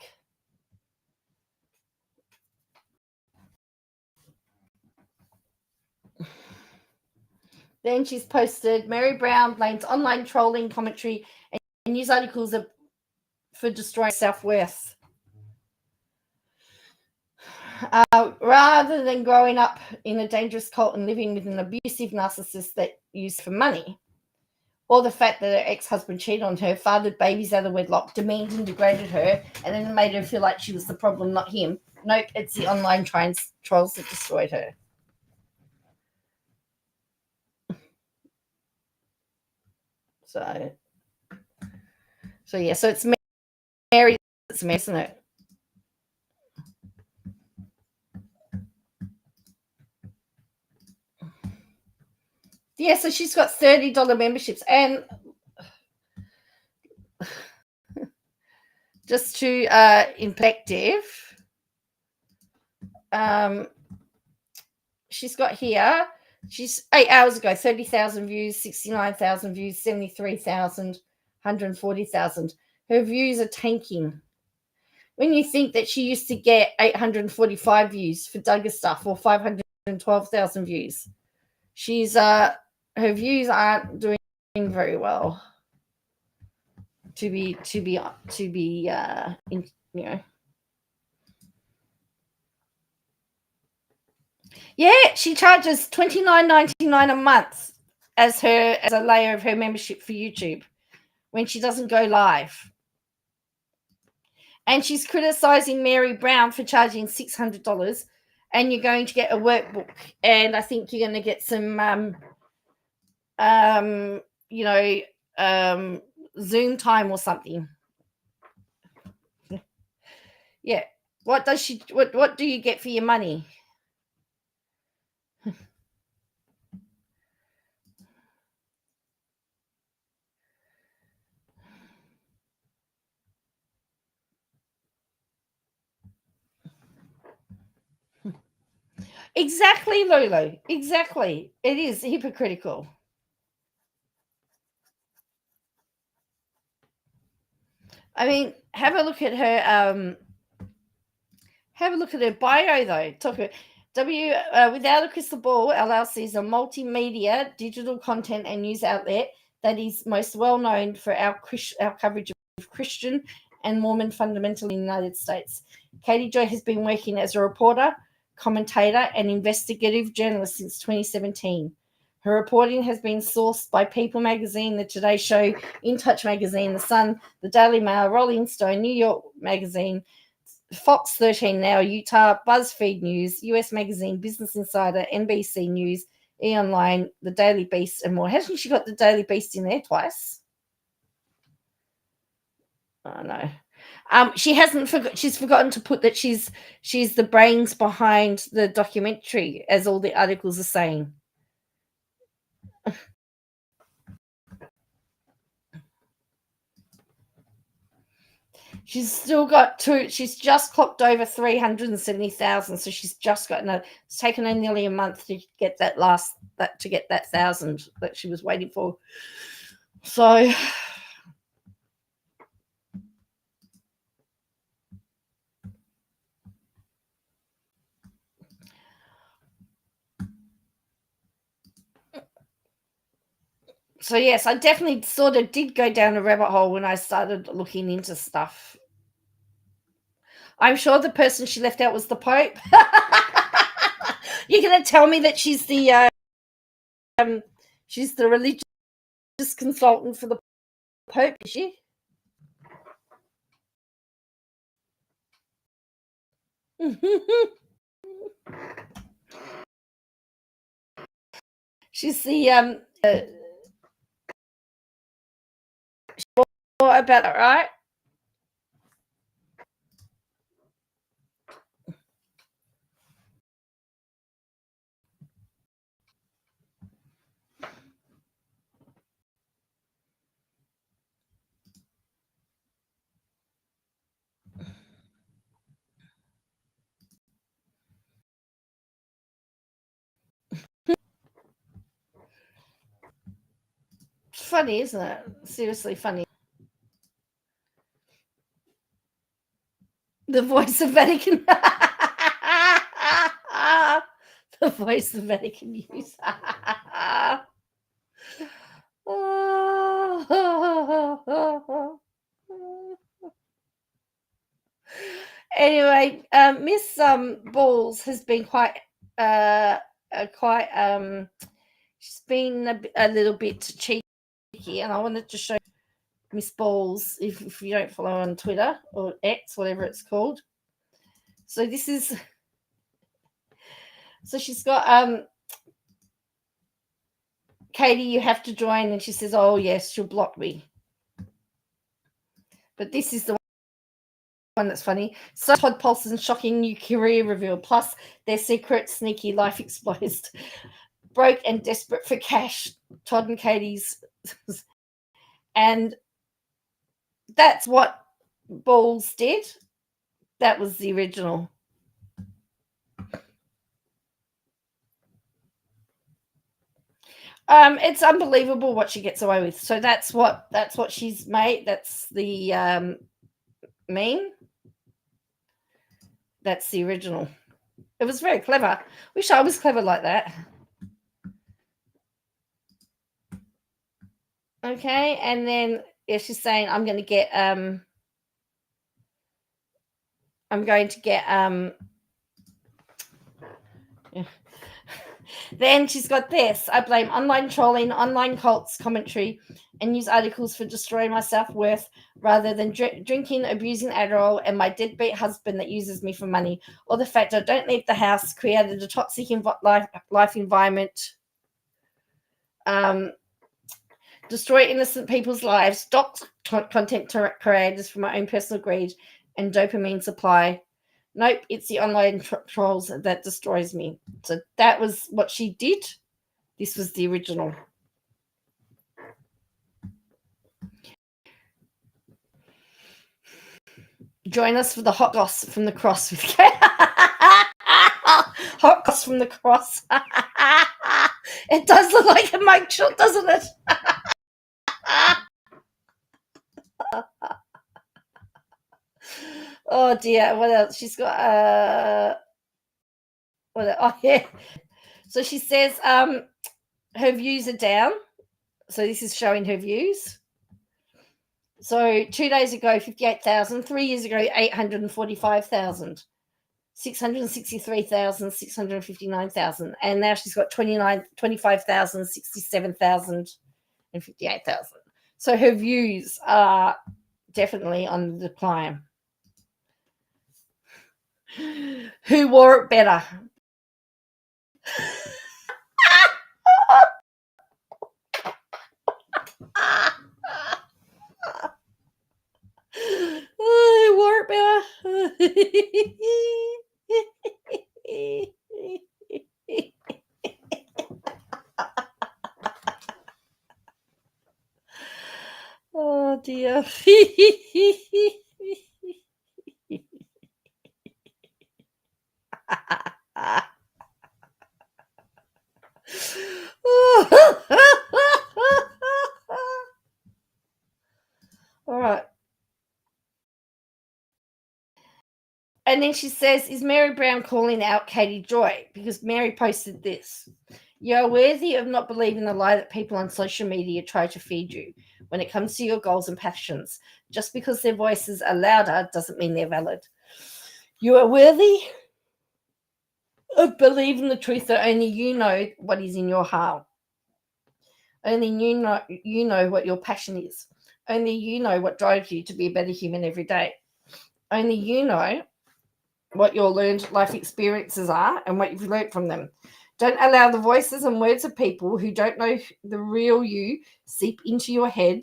[SPEAKER 1] Then she's posted, Meri Brown blames online trolling, commentary, and news articles for destroying self-worth. Rather than growing up in a dangerous cult and living with an abusive narcissist that used for money, or the fact that her ex-husband cheated on her, fathered babies out of wedlock, demeaned and degraded her, and then made her feel like she was the problem, not him. Nope, it's the online trolls that destroyed her. So yeah, so it's Meri, isn't it? Yeah, so she's got $30 memberships, and just to perspective, she's got here. She's 8 hours ago, 30,000 views, 69,000 views, 73,000, 140,000. Her views are tanking. When you think that she used to get 845 views for Duggar stuff or 512,000 views, she's her views aren't doing very well. To be you know. Yeah, she charges $29.99 a month as a layer of her membership for YouTube when she doesn't go live. And she's criticizing Meri Brown for charging $600, and you're going to get a workbook, and I think you're going to get some Zoom time or something. Yeah. What do you get for your money? Exactly, Lulu. Exactly. It is hypocritical. I mean, have a look at her bio, though. Talk about Without a Crystal Ball, LLC is a multimedia digital content and news outlet that is most well known for our coverage of Christian and Mormon fundamentalism in the United States. Kody Joy has been working as a reporter, commentator, and investigative journalist since 2017. Her reporting has been sourced by People Magazine, The Today Show, In Touch Magazine, The Sun, The Daily Mail, Rolling Stone, New York Magazine, Fox 13 Now, Utah, BuzzFeed News, US Magazine, Business Insider, NBC News, E! Online, The Daily Beast, and more. Hasn't she got The Daily Beast in there twice? Oh, no. She's forgotten to put that she's the brains behind the documentary, as all the articles are saying. She's still got she's just clocked over 370,000, so she's just got it's taken her nearly a month to get that 1,000 that she was waiting for. So yes, I definitely sort of did go down a rabbit hole when I started looking into stuff. I'm sure the person she left out was the Pope. You're going to tell me that she's the religious consultant for the Pope, is she? She's the what about that, right? Funny, isn't it? Seriously funny. The voice of Vatican. The voice of Vatican News. Anyway, Miss Balls has been she's been a little bit cheeky, and I wanted to show Miss Balls if you don't follow on Twitter or X, whatever it's called. So this is, so she's got Kody, you have to join, and she says, oh yes, she'll block me. But this is the one that's funny. So Todd Paulson's shocking new career reveal, plus their secret sneaky life exposed. Broke and desperate for cash, Todd and Kody's. And that's what Balls did. That was the original. It's unbelievable what she gets away with. So that's what she's made. That's the meme. That's the original. It was very clever. Wish I was clever like that. Okay, and then she's saying I'm going to get Then she's got this. I blame online trolling, online cults, commentary, and news articles for destroying my self-worth rather than drinking, abusing Adderall, and my deadbeat husband that uses me for money, or the fact I don't leave the house, created a toxic life environment, destroy innocent people's lives, stop content creators for my own personal greed and dopamine supply. Nope, it's the online trolls that destroys me. So that was what she did. This was the original. Join us for the hot goss from the cross with hot goss from the cross. It does look like a mugshot, doesn't it? Oh dear, what else? She's got what else? Oh yeah. So she says her views are down. So this is showing her views. So 2 days ago, 58,000. 3 years ago, 845,000. 663,000, 659,000. And now she's got 25,000, 67,000, and 58,000. So her views are definitely on the decline. Who wore it better? Who wore it better? Oh dear. All right. And then she says, is Meri Brown calling out Kody Joy? Because Meri posted this. You're worthy of not believing the lie that people on social media try to feed you when it comes to your goals and passions. Just because their voices are louder doesn't mean they're valid. You are worthy of believing the truth that only you know what is in your heart. Only you know what your passion is. Only you know what drives you to be a better human every day. Only you know what your learned life experiences are and what you've learned from them. Don't allow the voices and words of people who don't know the real you seep into your head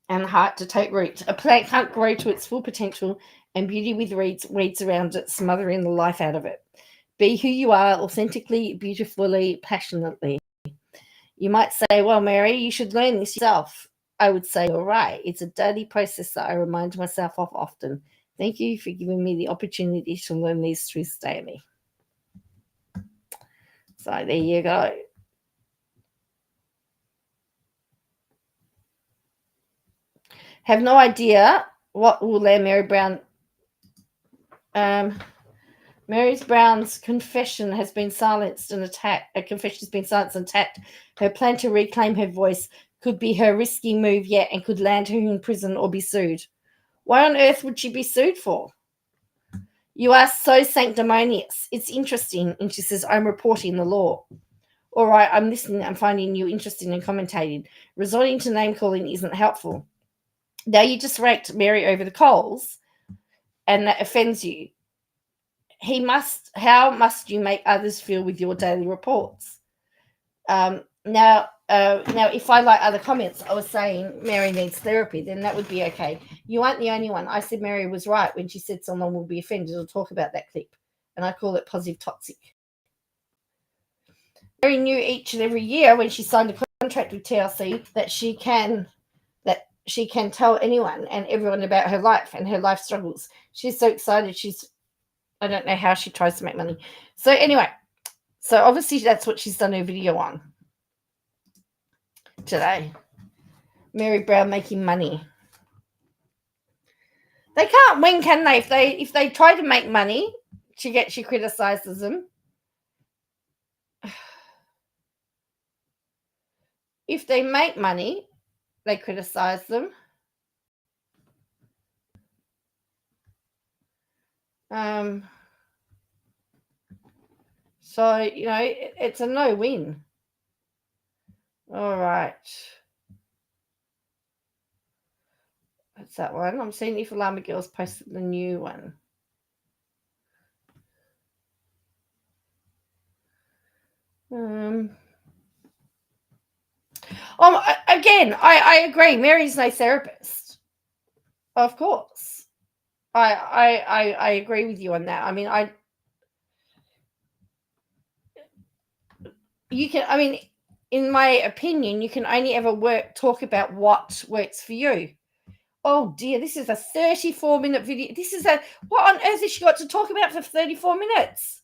[SPEAKER 1] and heart to take root. A plant can't grow to its full potential and beauty with weeds around it, smothering the life out of it. Be who you are, authentically, beautifully, passionately. You might say, well, Meri, you should learn this yourself. I would say, you're right. It's a daily process that I remind myself of often. Thank you for giving me the opportunity to learn these truths daily. So there you go. Have no idea what will land Meri Brown. Meri Brown's confession has been silenced and attacked. A confession has been silenced and attacked. Her plan to reclaim her voice could be her risky move yet and could land her in prison or be sued. Why on earth would she be sued for? You are so sanctimonious. It's interesting. And she says, I'm reporting the law. All right, I'm listening. I'm finding you interesting and commentating. Resorting to name calling isn't helpful. Now you just raked Meri over the coals and that offends you. How must you make others feel with your daily reports? Now, if I like other comments, I was saying Meri needs therapy, then that would be okay. You aren't the only one. I said Meri was right when she said someone will be offended. I'll talk about that clip, and I call it positive toxic. Meri knew each and every year when she signed a contract with TLC that she can tell anyone and everyone about her life and her life struggles. She's so excited. I don't know how she tries to make money. So anyway, so obviously that's what she's done her video on today. Meri Brown making money. They can't win, can they? If they try to make money, she criticizes them. If they make money, they criticize them. So, you know, it's a no-win. All right. That's that one. I'm seeing if Llama Girls posted the new one. Again, I agree. Mary's no therapist. Of course. I agree with you on that. I mean, in my opinion, you can only ever talk about what works for you. Oh dear, this is a 34-minute video. What on earth has she got to talk about for 34 minutes?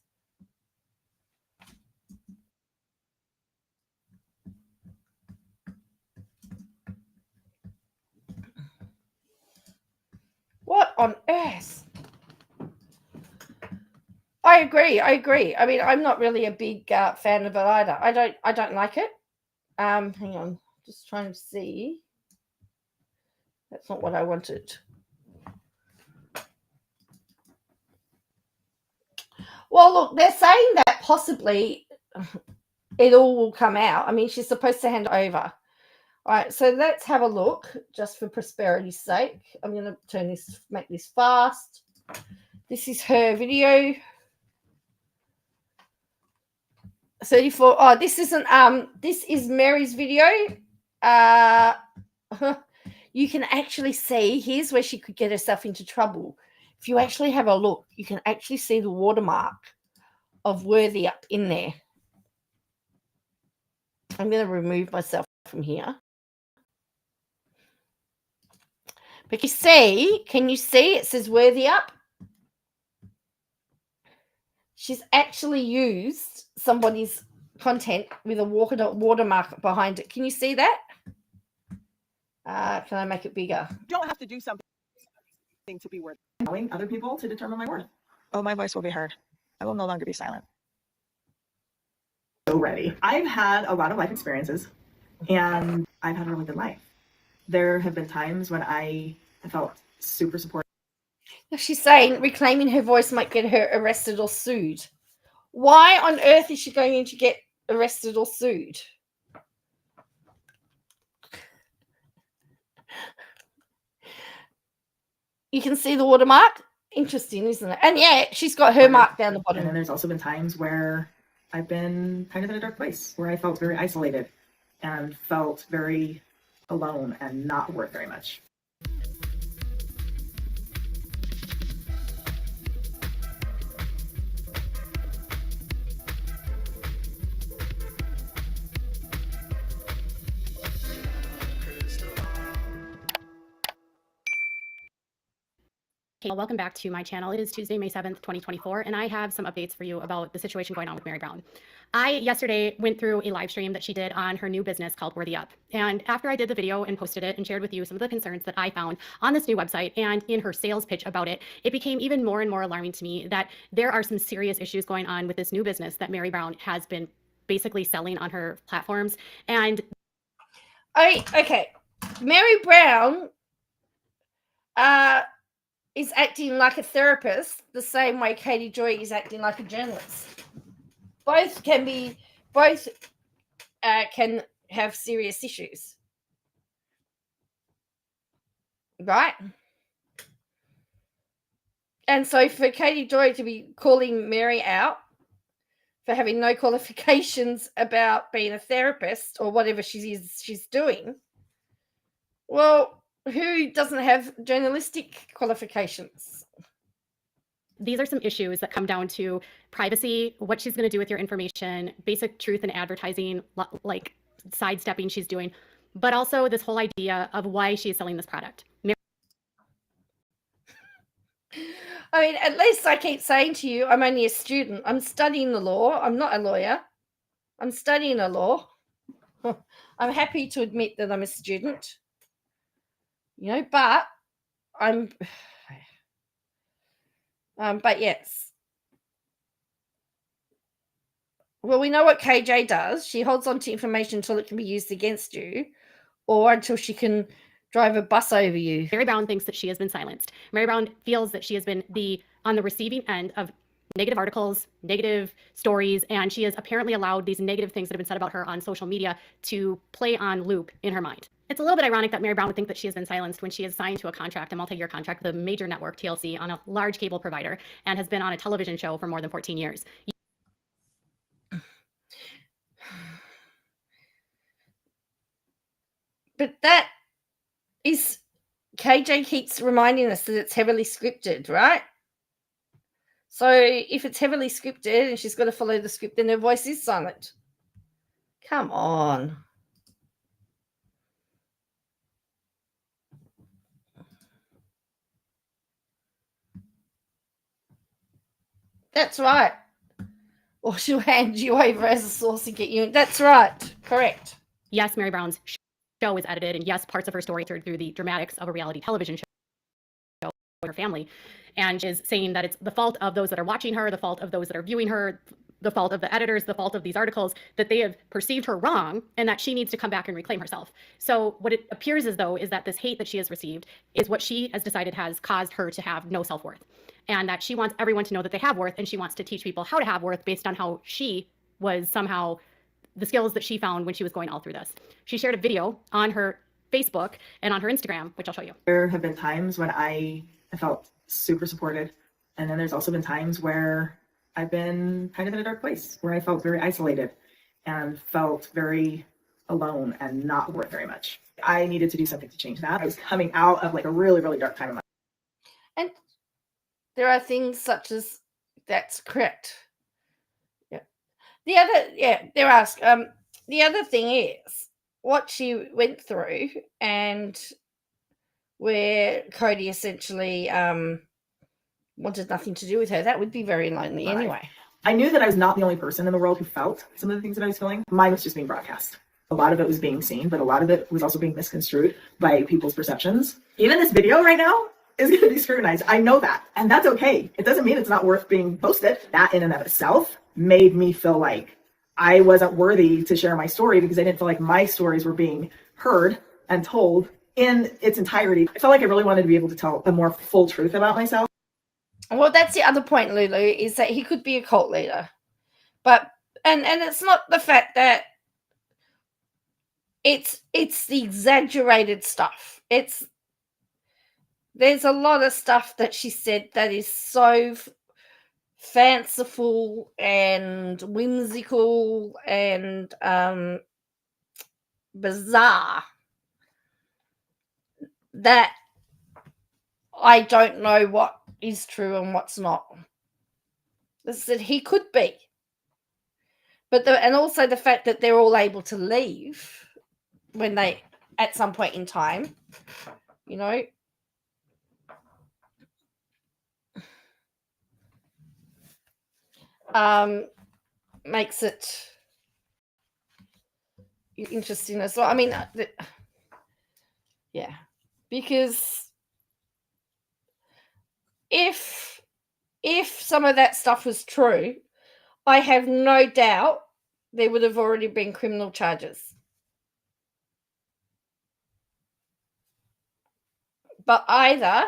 [SPEAKER 1] What on earth? I agree. I mean, I'm not really a big fan of it either. I don't like it. Hang on, just trying to see. That's not what I wanted. Well, look, they're saying that possibly it all will come out. I mean, she's supposed to hand over. All right, so let's have a look, just for prosperity's sake. I'm going to make this fast. This is her video. 34. Oh, this isn't. This is Mary's video. You can actually see. Here's where she could get herself into trouble. If you actually have a look, you can actually see the watermark of Worthy up in there. I'm going to remove myself from here. But can you see it says Worthy up? She's actually used somebody's content with a watermark behind it. Can you see that? Can I make it bigger?
[SPEAKER 5] You don't have to do something to be worth allowing other people to determine my worth. Oh, my voice will be heard. I will no longer be silent. So ready. I've had a lot of life experiences, and I've had a really good life. There have been times when I felt super supported.
[SPEAKER 1] She's saying reclaiming her voice might get her arrested or sued. Why on earth is she going to get arrested or sued? You can see the watermark. Interesting, isn't it? And yeah, she's got her mark down the bottom.
[SPEAKER 5] And then there's also been times where I've been kind of in a dark place, where I felt very isolated and felt very alone and not worth very much.
[SPEAKER 6] Okay, well, welcome back to my channel. It is Tuesday, May 7th, 2024, and I have some updates for you about the situation going on with Meri Brown. I yesterday went through a live stream that she did on her new business called Worthy Up. And after I did the video and posted it and shared with you some of the concerns that I found on this new website and in her sales pitch about it, it became even more and more alarming to me that there are some serious issues going on with this new business that Meri Brown has been basically selling on her platforms. And
[SPEAKER 1] okay, Meri Brown is acting like a therapist the same way Kody Joy is acting like a journalist. Both can have serious issues, right? And so for Kody Joy to be calling Meri out for having no qualifications about being a therapist or whatever she's doing, well, who doesn't have journalistic qualifications?
[SPEAKER 6] These are some issues that come down to privacy, what she's going to do with your information, basic truth in advertising, like sidestepping she's doing, but also this whole idea of why she's selling this product.
[SPEAKER 1] I mean, at least I keep saying to you, I'm only a student. I'm studying the law. I'm not a lawyer. I'm studying the law. I'm happy to admit that I'm a student. You know, but but yes. Well, we know what KJ does. She holds on to information until it can be used against you or until she can drive a bus over you.
[SPEAKER 6] Meri Brown thinks that she has been silenced. Meri Brown feels that she has been on the receiving end of negative articles, negative stories, and she has apparently allowed these negative things that have been said about her on social media to play on loop in her mind. It's a little bit ironic that Meri Brown would think that she has been silenced when she is signed to a contract, a multi-year contract with a major network, TLC, on a large cable provider, and has been on a television show for more than 14 years.
[SPEAKER 1] But that is, KJ keeps reminding us that it's heavily scripted, right? So if it's heavily scripted and she's got to follow the script, then her voice is silent. Come on. That's right. Or she'll hand you over as a source and get you. That's right. Correct.
[SPEAKER 6] Yes, Meri Brown's show is edited, and yes, parts of her story are through the dramatics of a reality television show with her family, and is saying that it's the fault of those that are watching her, the fault of those that are viewing her, the fault of the editors, the fault of these articles, that they have perceived her wrong, and that she needs to come back and reclaim herself. So what it appears as though is that this hate that she has received is what she has decided has caused her to have no self-worth, and that she wants everyone to know that they have worth, and she wants to teach people how to have worth based on how she was somehow the skills that she found when she was going all through this. She shared a video on her Facebook and on her Instagram, which I'll show you.
[SPEAKER 5] There have been times when I felt super supported. And then there's also been times where I've been kind of in a dark place, where I felt very isolated and felt very alone and not worth very much. I needed to do something to change that. I was coming out of like a really, really dark time in my life.
[SPEAKER 1] And there are things such as, that's correct. The other thing is what she went through, and where Kody essentially wanted nothing to do with her. That would be very lonely anyway.
[SPEAKER 5] I knew that I was not the only person in the world who felt some of the things that I was feeling. Mine was just being broadcast. A lot of it was being seen, but a lot of it was also being misconstrued by people's perceptions. Even this video right now is going to be scrutinized. I know that, and that's okay. It doesn't mean it's not worth being posted. That in and of itself made me feel like I wasn't worthy to share my story because I didn't feel like my stories were being heard and told in its entirety. I felt like I really wanted to be able to tell a more full truth about myself.
[SPEAKER 1] Well, that's the other point, Lulu, is that he could be a cult leader. But and it's not the fact that it's the exaggerated stuff. There's a lot of stuff that she said that is so fanciful and whimsical and bizarre that I don't know what is true and what's not. This said he could be, but and also the fact that they're all able to leave when they at some point in time, you know. Makes it interesting as well. I mean, yeah, because if some of that stuff was true, I have no doubt there would have already been criminal charges. But either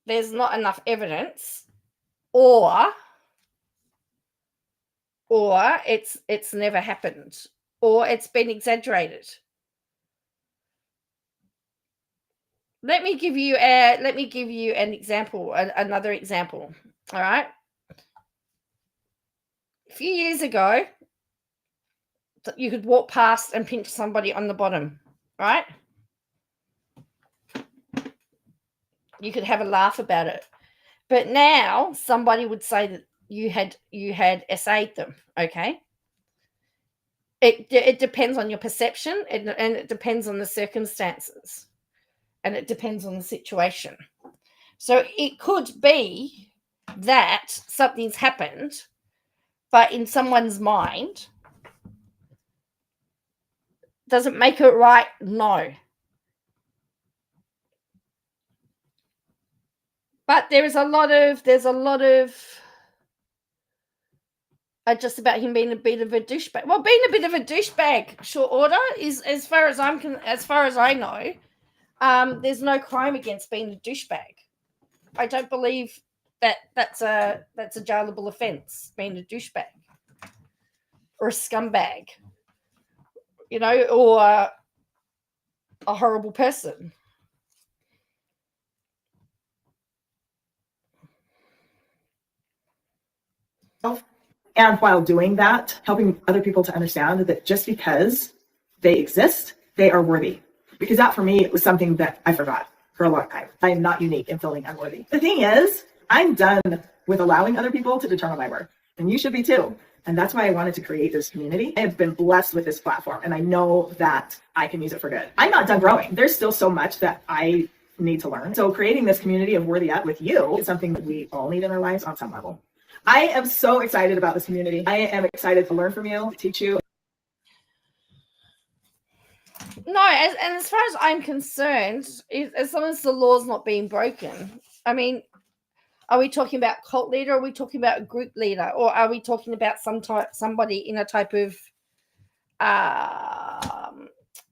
[SPEAKER 1] there's not enough evidence, or it's never happened, or it's been exaggerated. Let me give you an example, another example. All right. A few years ago, you could walk past and pinch somebody on the bottom, right? You could have a laugh about it. But now somebody would say that you had essayed them, okay? It depends on your perception, and it depends on the circumstances, and it depends on the situation. So it could be that something's happened, but in someone's mind, does it make it right? No. But there's a lot of just about him being a bit of a douchebag. Well, being a bit of a douchebag, short order, is as far as I know, there's no crime against being a douchebag. I don't believe that's a jailable offence, being a douchebag or a scumbag, or a horrible person.
[SPEAKER 5] And while doing that, helping other people to understand that just because they exist, they are worthy. Because that for me was something that I forgot for a long time. I am not unique in feeling unworthy. The thing is, I'm done with allowing other people to determine my worth. And you should be too. And that's why I wanted to create this community. I have been blessed with this platform, and I know that I can use it for good. I'm not done growing. There's still so much that I need to learn. So creating this community of Worthy At with you is something that we all need in our lives on some level. I am so excited about this community. I am excited to learn from you, teach you.
[SPEAKER 1] No, and as far as I'm concerned, as long as the law's not being broken, I mean, are we talking about cult leader? Or are we talking about a group leader? Or are we talking about somebody in a type of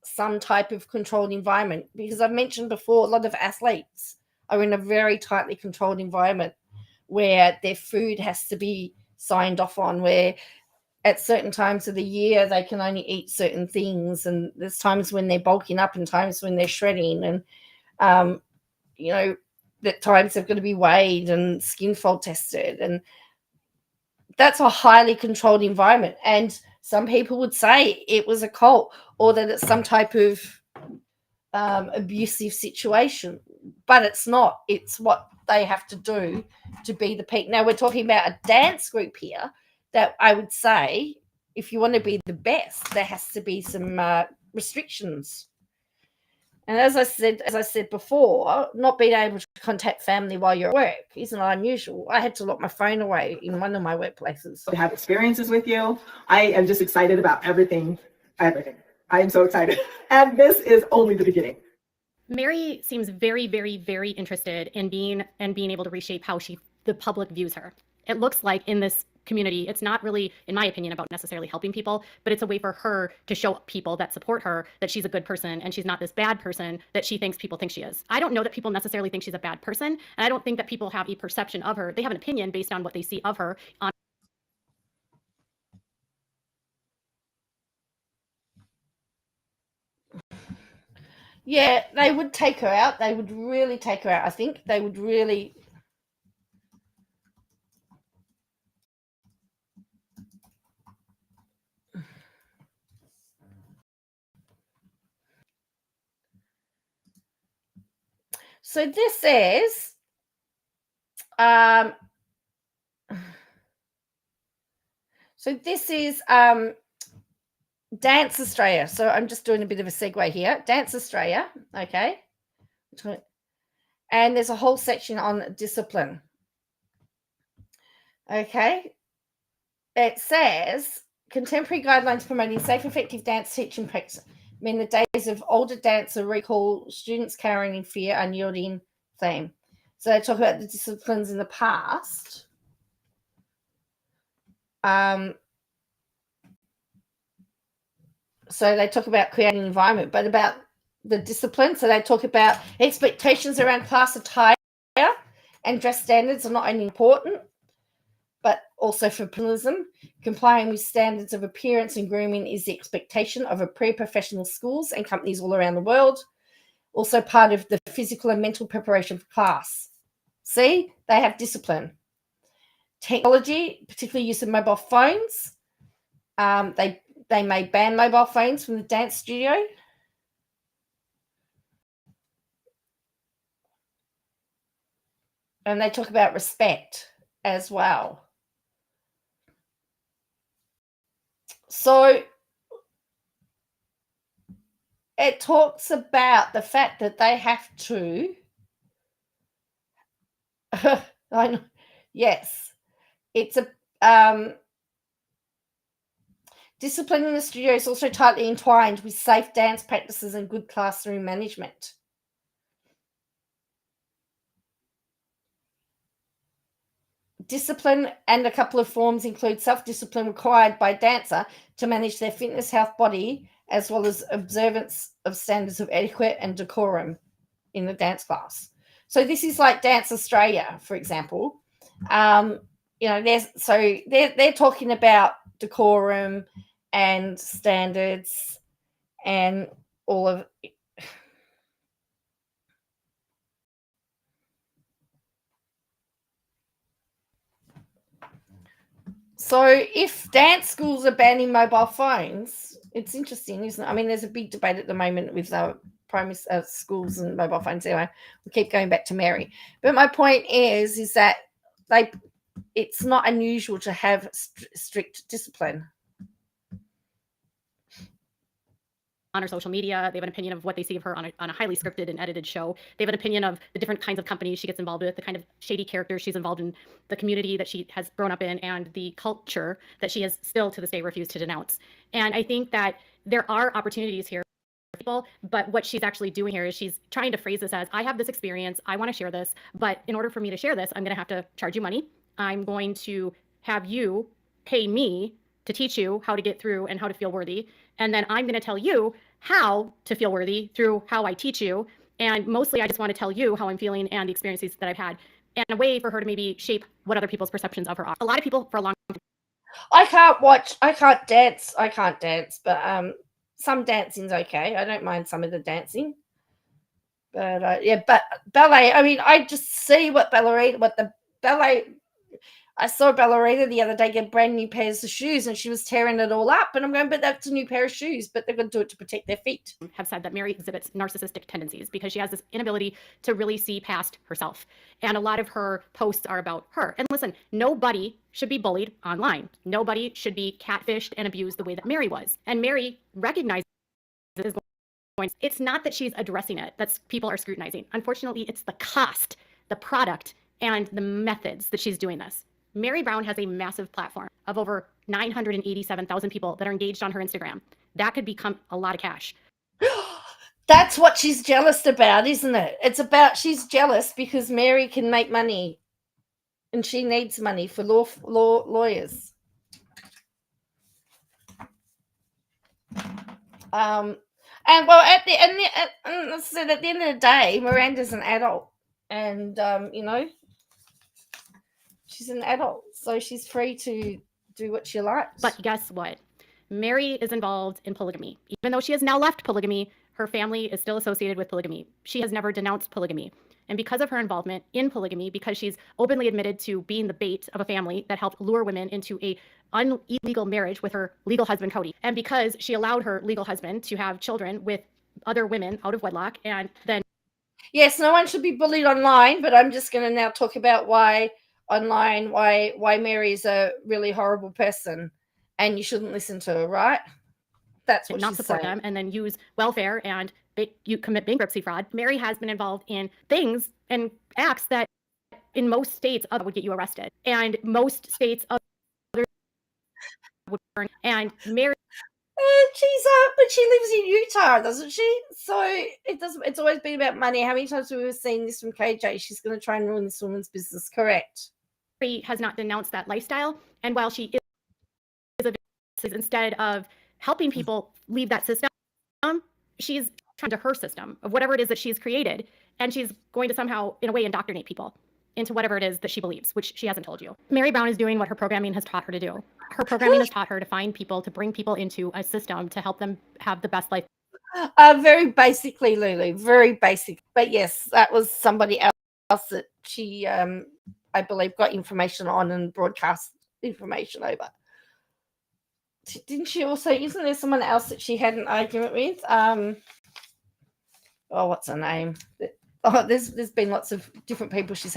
[SPEAKER 1] some type of controlled environment? Because I've mentioned before, a lot of athletes are in a very tightly controlled environment where their food has to be signed off on, where at certain times of the year they can only eat certain things, and there's times when they're bulking up and times when they're shredding, and that times they've got to be weighed and skin fold tested, and that's a highly controlled environment. And some people would say it was a cult, or that it's some type of abusive situation, but it's not. It's what they have to do to be the peak. Now we're talking about a dance group here that I would say, if you want to be the best, there has to be some restrictions. And as I said before, not being able to contact family while you're at work isn't unusual. I had to lock my phone away in one of my workplaces.
[SPEAKER 5] To have experiences with you. I am just excited about everything. I am so excited. And this is only the beginning.
[SPEAKER 6] Meri seems very, very, very interested in being able to reshape how the public views her. It looks like in this community, it's not really, in my opinion, about necessarily helping people, but it's a way for her to show people that support her that she's a good person and she's not this bad person that she thinks people think she is. I don't know that people necessarily think she's a bad person, and I don't think that people have a perception of her. They have an opinion based on what they see of her on.
[SPEAKER 1] Yeah, they would take her out. They would really take her out. I think they would really. So this is Dance Australia. So I'm just doing a bit of a segue here. Dance Australia, okay. And there's a whole section on discipline. Okay. It says contemporary guidelines promoting safe, effective dance teaching practice mean the days of older dancer recall students carrying in fear, unyielding theme. So they talk about the disciplines in the past. So they talk about creating an environment, but about the discipline. So they talk about expectations around class attire and dress standards are not only important, but also for professionalism. Complying with standards of appearance and grooming is the expectation of a pre-professional schools and companies all around the world. Also part of the physical and mental preparation for class. See, they have discipline. Technology, particularly use of mobile phones. They may ban mobile phones from the dance studio. And they talk about respect as well. So it talks about the fact that they have to, I know, yes, it's a, discipline in the studio is also tightly entwined with safe dance practices and good classroom management. Discipline and a couple of forms include self-discipline required by a dancer to manage their fitness, health, body, as well as observance of standards of etiquette and decorum in the dance class. So this is like Dance Australia, for example. You know, they're talking about decorum and standards and all of. So if dance schools are banning mobile phones, it's interesting, isn't it? I mean, there's a big debate at the moment with primary schools and mobile phones. Anyway, we keep going back to Meri. But my point is that it's not unusual to have strict discipline.
[SPEAKER 6] On her social media, they have an opinion of what they see of her on a highly scripted and edited show. They have an opinion of the different kinds of companies she gets involved with, the kind of shady characters she's involved in, the community that she has grown up in, and the culture that she has still to this day refused to denounce. And I think that there are opportunities here for people, but what she's actually doing here is she's trying to phrase this as, I have this experience, I want to share this, but in order for me to share this, I'm going to have to charge you money. I'm going to have you pay me to teach you how to get through and how to feel worthy. And then I'm going to tell you how to feel worthy through how I teach you. And mostly I just want to tell you how I'm feeling and the experiences that I've had, and a way for her to maybe shape what other people's perceptions of her are. A lot of people for a long time.
[SPEAKER 1] I can't dance, but some dancing's okay. I don't mind some of the dancing. But yeah, but ballet, I mean, I just see I saw Ballerina the other day get brand new pairs of shoes and she was tearing it all up. And I'm going, but that's a new pair of shoes, but they're going to do it to protect their feet.
[SPEAKER 6] Have said that Meri exhibits narcissistic tendencies because she has this inability to really see past herself. And a lot of her posts are about her. And listen, nobody should be bullied online. Nobody should be catfished and abused the way that Meri was. And Meri recognizes this. It's not that she's addressing it, that's people are scrutinizing. Unfortunately, it's the cost, the product, and the methods that she's doing this. Meri Brown has a massive platform of over 987,000 people that are engaged on her Instagram. That could become a lot of cash.
[SPEAKER 1] That's what she's jealous about, isn't it? It's about she's jealous because Meri can make money and she needs money for lawyers. And well, at the end of the day, Miranda's an adult, and you know, she's an adult, so she's free to do what she likes.
[SPEAKER 6] But guess what? Meri is involved in polygamy. Even though she has now left polygamy, her family is still associated with polygamy. She has never denounced polygamy. And because of her involvement in polygamy, because she's openly admitted to being the bait of a family that helped lure women into a illegal marriage with her legal husband, Kody, and because she allowed her legal husband to have children with other women out of wedlock, and then...
[SPEAKER 1] Yes, no one should be bullied online, but I'm just going to now talk about why Meri is a really horrible person and you shouldn't listen to her, right? That's what
[SPEAKER 6] not support them and then use welfare and you commit bankruptcy fraud. Meri has been involved in things and acts that in most states would get you arrested, and most states would burn. And Meri,
[SPEAKER 1] but she lives in Utah, doesn't she? So it's always been about money. How many times have we seen this from KJ? She's going to try and ruin this woman's business, correct?
[SPEAKER 6] Meri has not denounced that lifestyle, and while she is instead of helping people leave that system, she's trying to her system of whatever it is that she's created, and she's going to somehow, in a way, indoctrinate people into whatever it is that she believes, which she hasn't told you. Meri Brown is doing what her programming has taught her to do. Her programming has taught her to find people, to bring people into a system to help them have the best life.
[SPEAKER 1] Very basically, Lulu, very basic. But yes, that was somebody else that she, I believe, got information on and broadcast information over. Didn't she also, isn't there someone else that she had an argument with? What's her name? There's been lots of different people she's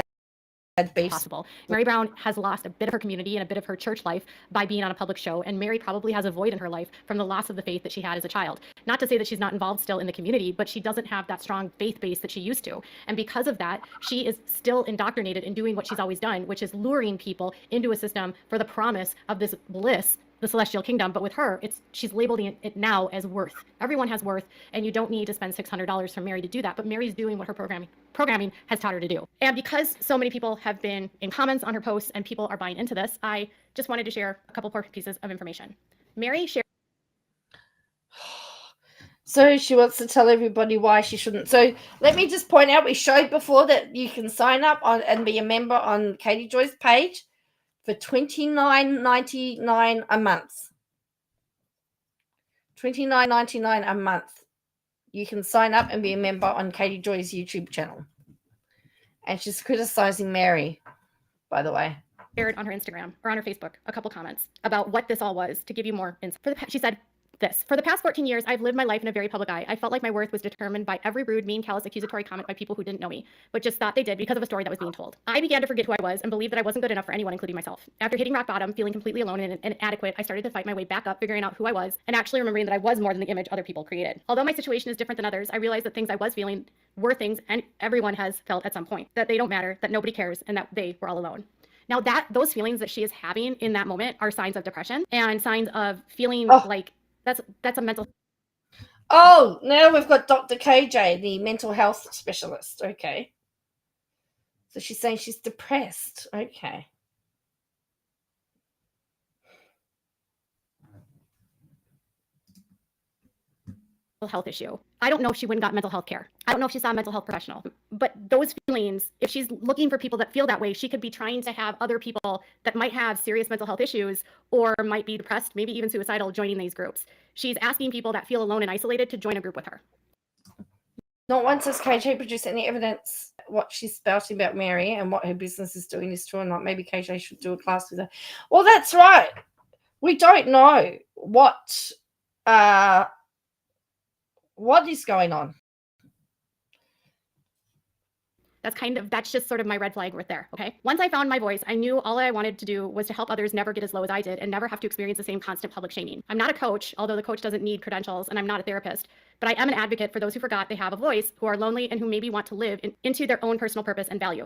[SPEAKER 1] had beef.
[SPEAKER 6] Possible. Meri Brown has lost a bit of her community and a bit of her church life by being on a public show, and Meri probably has a void in her life from the loss of the faith that she had as a child. Not to say that she's not involved still in the community, but she doesn't have that strong faith base that she used to. And because of that, she is still indoctrinated in doing what she's always done, which is luring people into a system for the promise of this bliss, the celestial kingdom. But with her, she's labeling it now as worth. Everyone has worth, and you don't need to spend $600 for Meri to do that. But Meri's doing what her programming has taught her to do. And because so many people have been in comments on her posts and people are buying into this, I just wanted to share a couple more pieces of information. Meri shared.
[SPEAKER 1] So she wants to tell everybody why she shouldn't. So let me just point out, we showed before that you can sign up on and be a member on Kody Joy's page for $29.99 a month. $29.99 a month. You can sign up and be a member on Kody Joy's YouTube channel. And she's criticizing Meri, by the way.
[SPEAKER 6] Shared on her Instagram or on her Facebook a couple comments about what this all was to give you more insight. She said this: for the past 14 years, I've lived my life in a very public eye. I felt like my worth was determined by every rude, mean, callous, accusatory comment by people who didn't know me, but just thought they did because of a story that was being told. I began to forget who I was and believe that I wasn't good enough for anyone, including myself. After hitting rock bottom, feeling completely alone and inadequate, I started to fight my way back up, figuring out who I was, and actually remembering that I was more than the image other people created. Although my situation is different than others, I realized that things I was feeling were things and everyone has felt at some point, that they don't matter, that nobody cares, and that they were all alone. Now those feelings that she is having in that moment are signs of depression and signs of feeling like that's a mental.
[SPEAKER 1] Oh, now we've got Dr. KJ, the mental health specialist. Okay. So she's saying she's depressed. Okay.
[SPEAKER 6] Health issue. I don't know if she went and got mental health care. I don't know if she saw a mental health professional. But those feelings, if she's looking for people that feel that way, she could be trying to have other people that might have serious mental health issues or might be depressed, maybe even suicidal, joining these groups. She's asking people that feel alone and isolated to join a group with her.
[SPEAKER 1] Not once has KJ produced any evidence what she's spouting about Meri and what her business is doing is true or not. Maybe KJ should do a class with her. Well, that's right. We don't know what is going on.
[SPEAKER 6] That's just sort of my red flag right there, okay? Once I found my voice, I knew all I wanted to do was to help others never get as low as I did and never have to experience the same constant public shaming. I'm not a coach, although the coach doesn't need credentials, and I'm not a therapist, but I am an advocate for those who forgot they have a voice, who are lonely, and who maybe want to live into their own personal purpose and value.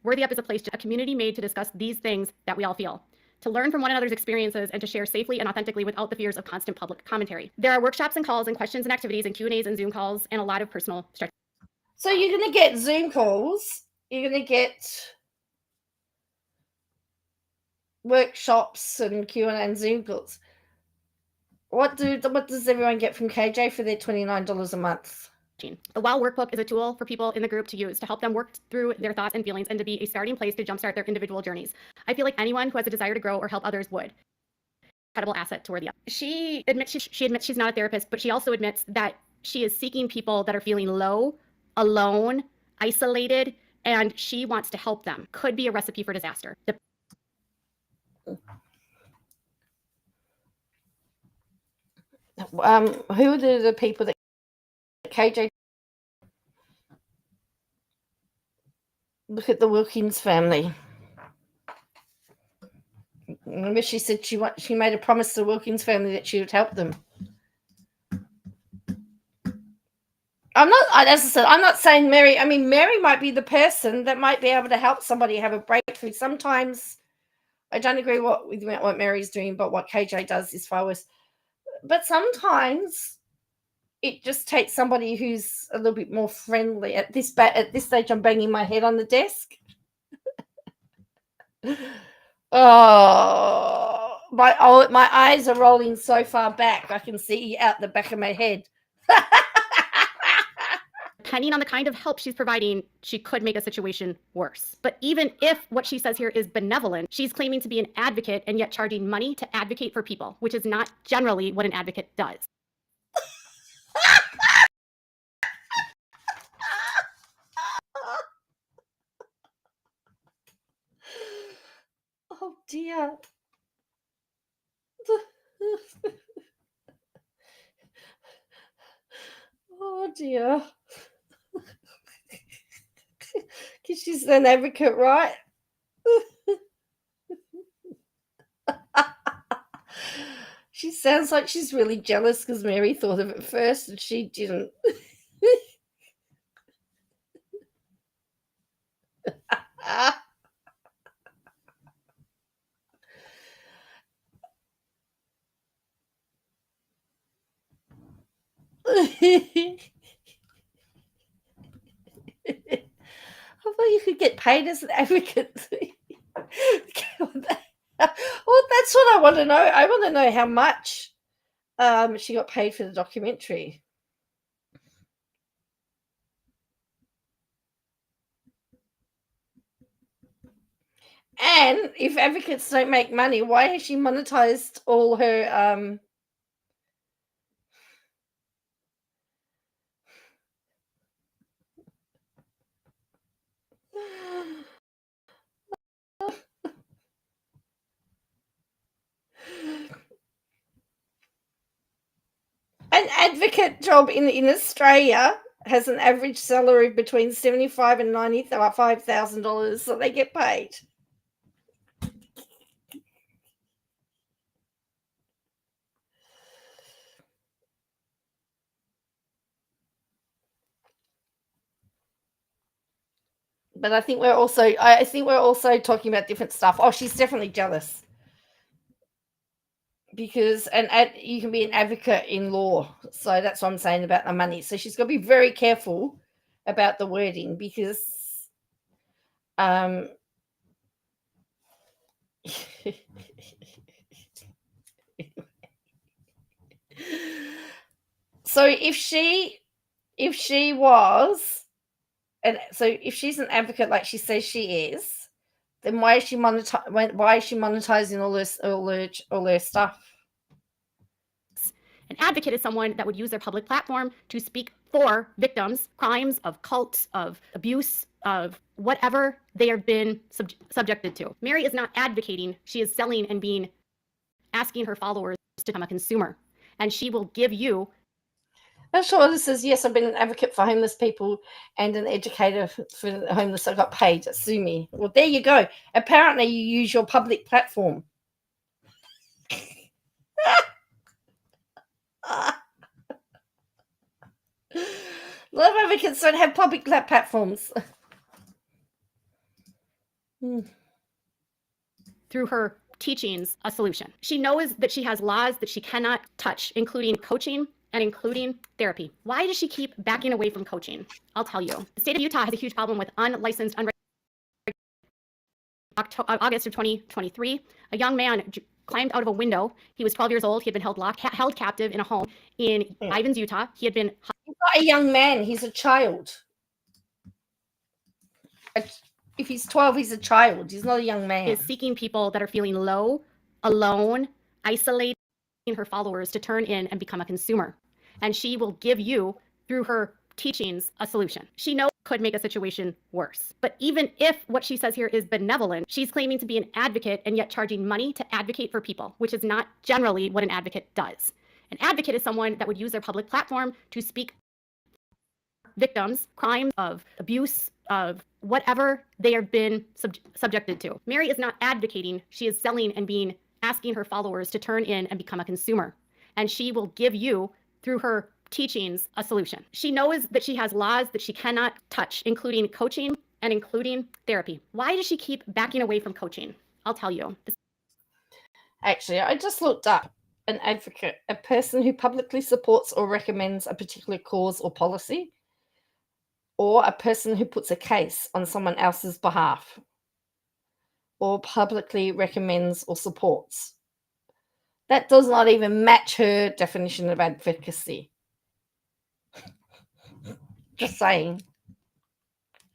[SPEAKER 6] Worthy Up is a community made to discuss these things that we all feel, to learn from one another's experiences and to share safely and authentically without the fears of constant public commentary. There are workshops and calls and questions and activities and Q&As and Zoom calls and a lot of personal stretch.
[SPEAKER 1] So you're going to get Zoom calls. You're going to get workshops and Q&A and Zoom calls. What does everyone get from KJ for their $29 a month?
[SPEAKER 6] The WOW workbook is a tool for people in the group to use to help them work through their thoughts and feelings and to be a starting place to jumpstart their individual journeys. I feel like anyone who has a desire to grow or help others would. Incredible asset to Worthy Up. She admits she's not a therapist, but she also admits that she is seeking people that are feeling low, alone, isolated, and she wants to help them. Could be a recipe for disaster.
[SPEAKER 1] Who are the people that KJ? Look at the Wilkins family. Remember, she said she made a promise to the Wilkins family that she would help them. As I said, I'm not saying Meri. I mean, Meri might be the person that might be able to help somebody have a breakthrough. Sometimes I don't agree with what Meri's doing, but what KJ does is far worse. But sometimes it just takes somebody who's a little bit more friendly. At this stage, I'm banging my head on the desk. My eyes are rolling so far back, I can see out the back of my head.
[SPEAKER 6] Depending on the kind of help she's providing, she could make a situation worse. But even if what she says here is benevolent, she's claiming to be an advocate and yet charging money to advocate for people, which is not generally what an advocate does.
[SPEAKER 1] Oh dear. Oh dear. Because she's an advocate, right? She sounds like she's really jealous because Meri thought of it first and she didn't. I thought you could get paid as an advocate. Well, that's what I want to know. I want to know how much she got paid for the documentary. And if advocates don't make money, why has she monetized all her an advocate job in Australia has an average salary between $75,000 and $95,000, so they get paid. But I think we're also talking about different stuff. Oh, she's definitely jealous. Because you can be an advocate in law. So that's what I'm saying about the money. So she's got to be very careful about the wording because so if she was, and so if she's an advocate like she says she is, then why is she monetizing all her stuff?
[SPEAKER 6] An advocate is someone that would use their public platform to speak for victims, crimes of cults, of abuse, of whatever they have been subjected to. Meri is not advocating. She is selling and asking her followers to become a consumer. And she will give you.
[SPEAKER 1] Charlotte says, yes, I've been an advocate for homeless people and an educator for the homeless. I got paid to sue me. Well, there you go. Apparently you use your public platform. A lot of advocates don't have public platforms.
[SPEAKER 6] Through her teachings, a solution. She knows that she has laws that she cannot touch, including coaching and including therapy. Why does she keep backing away from coaching? I'll tell you. The state of Utah has a huge problem with unlicensed, August of 2023, a young man climbed out of a window. He was 12 years old. He had been held captive in a home in Ivins, Utah. He had been.
[SPEAKER 1] He's not a young man. He's a child. If he's 12, he's a child. He's not a young man.
[SPEAKER 6] Is seeking people that are feeling low, alone, isolated, her followers to turn in and become a consumer. And she will give you, through her teachings, a solution. She knows it could make a situation worse. But even if what she says here is benevolent, she's claiming to be an advocate and yet charging money to advocate for people, which is not generally what an advocate does. An advocate is someone that would use their public platform to speak victims, crimes of abuse, of whatever they have been subjected to. Meri is not advocating. She is selling and asking her followers to turn in and become a consumer. And she will give you, through her teachings, a solution. She knows that she has laws that she cannot touch, including coaching and including therapy. Why does she keep backing away from coaching? I'll tell you.
[SPEAKER 1] Actually, I just looked up an advocate, a person who publicly supports or recommends a particular cause or policy, or a person who puts a case on someone else's behalf, or publicly recommends or supports. That does not even match her definition of advocacy. Just saying.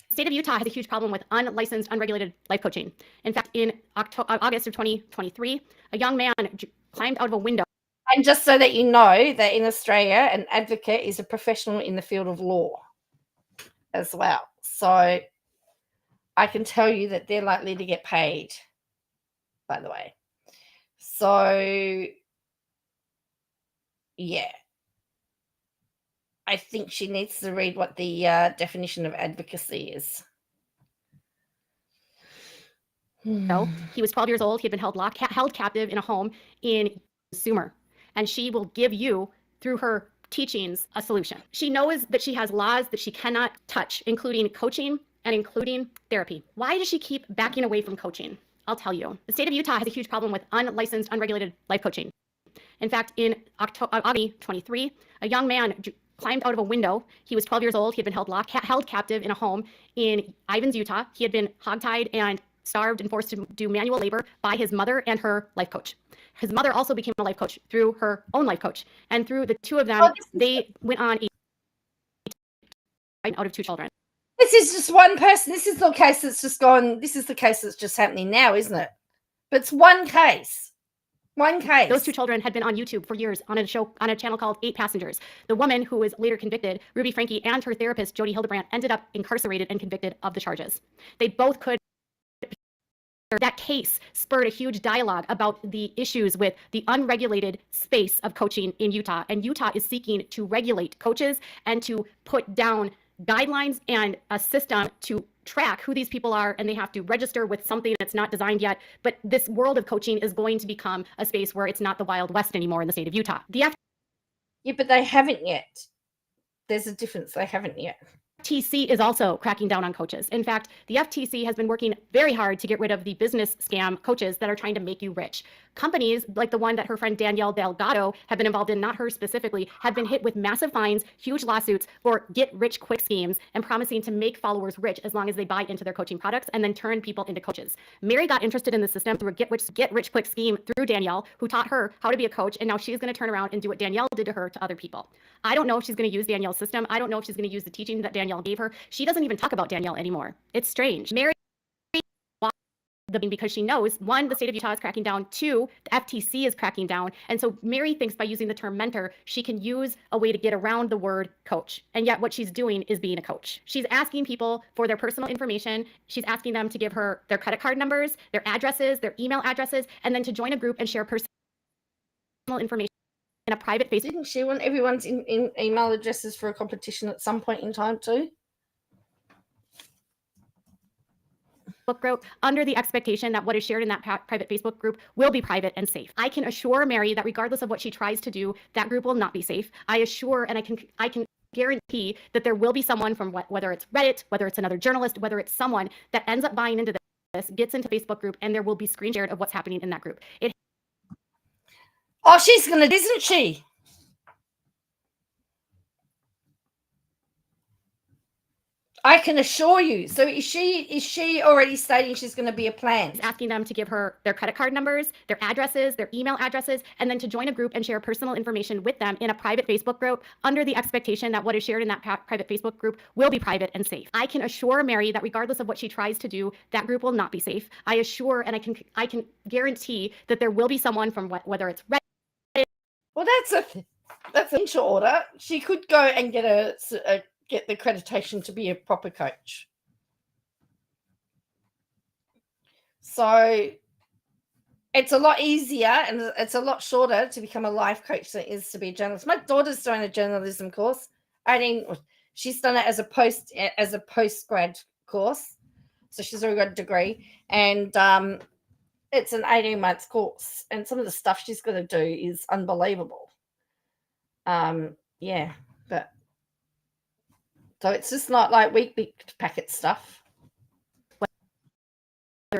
[SPEAKER 6] The state of Utah has a huge problem with unlicensed, unregulated life coaching. In fact, in August of 2023, a young man climbed out of a window.
[SPEAKER 1] And just so that you know that in Australia, an advocate is a professional in the field of law as well. So I can tell you that they're likely to get paid, by the way. So, yeah. I think she needs to read what the definition of advocacy is.
[SPEAKER 6] No, he was 12 years old. He had been held captive in a home in consumer. And she will give you, through her teachings, a solution. She knows that she has laws that she cannot touch, including coaching and including therapy. Why does she keep backing away from coaching? I'll tell you. The state of Utah has a huge problem with unlicensed, unregulated life coaching. In fact, in August 2023, a young man climbed out of a window. He was 12 years old. He had been held captive in a home in Ivins, Utah. He had been hogtied and starved and forced to do manual labor by his mother and her life coach. His mother also became a life coach through her own life coach. And through the two of them, they went on out of 2 children.
[SPEAKER 1] This is just one person. This is the case that's just gone. This is the case that's just happening now, isn't it? But it's one case. One case.
[SPEAKER 6] Those two children had been on YouTube for years on a show, on a channel called 8 Passengers. The woman who was later convicted, Ruby Franke, and her therapist, Jody Hildebrandt, ended up incarcerated and convicted of the charges. They both could. That case spurred a huge dialogue about the issues with the unregulated space of coaching in Utah. And Utah is seeking to regulate coaches and to put down guidelines and a system to track who these people are, and they have to register with something that's not designed yet. But this world of coaching is going to become a space where it's not the Wild West anymore in the state of Utah.
[SPEAKER 1] Yeah, but they haven't yet. There's a difference. They haven't yet.
[SPEAKER 6] FTC is also cracking down on coaches. In fact, the FTC has been working very hard to get rid of the business scam coaches that are trying to make you rich. Companies like the one that her friend Danielle Delgado have been involved in, not her specifically, have been hit with massive fines, huge lawsuits for get-rich-quick schemes and promising to make followers rich as long as they buy into their coaching products and then turn people into coaches. Meri got interested in the system through a get-rich-quick scheme through Danielle, who taught her how to be a coach, and now she's going to turn around and do what Danielle did to her to other people. I don't know if she's going to use Danielle's system. I don't know if she's going to use the teaching that Danielle gave her. She doesn't even talk about Danielle anymore. It's strange. Meri, because she knows, one, the state of Utah is cracking down, two, the FTC is cracking down. And so Meri thinks by using the term mentor, she can use a way to get around the word coach. And yet what she's doing is being a coach. She's asking people for their personal information. She's asking them to give her their credit card numbers, their addresses, their email addresses, and then to join a group and share personal information in a private Facebook.
[SPEAKER 1] Didn't she want everyone's email addresses for a competition at some point in time too?
[SPEAKER 6] Group under the expectation that what is shared in that private Facebook group will be private and safe. I can assure Meri that regardless of what she tries to do, that group will not be safe. I assure and I can guarantee that there will be someone from whether it's Reddit, whether it's another journalist, whether it's someone that ends up buying into this, gets into Facebook group, and there will be screen shared of what's happening in that group.
[SPEAKER 1] Oh, she's gonna, isn't she? I can assure you. So is she already stating she's going to be a plan?
[SPEAKER 6] Asking them to give her their credit card numbers, their addresses, their email addresses, and then to join a group and share personal information with them in a private Facebook group under the expectation that what is shared in that private Facebook group will be private and safe. I can assure Meri that regardless of what she tries to do, that group will not be safe. I assure and I can guarantee that there will be someone from whether it's Reddit.
[SPEAKER 1] Well, that's an initial order. She could go and get the accreditation to be a proper coach. So it's a lot easier and it's a lot shorter to become a life coach than it is to be a journalist. My daughter's doing a journalism course. She's done it as a post-grad course. So she's already got a degree. And it's an 18-month course. And some of the stuff she's going to do is unbelievable. Yeah, but so it's just not like weekly packet stuff.
[SPEAKER 6] Whether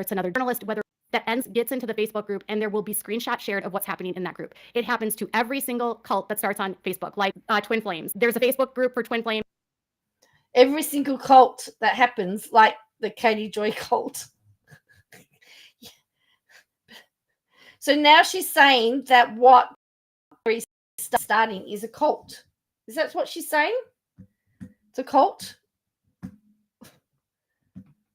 [SPEAKER 6] it's another journalist, whether that gets into the Facebook group, and there will be screenshots shared of what's happening in that group. It happens to every single cult that starts on Facebook, like Twin Flames. There's a Facebook group for Twin Flames.
[SPEAKER 1] Every single cult that happens, like the Kody Joy cult. So now she's saying that what is starting is a cult. Is that what she's saying? It's a cult?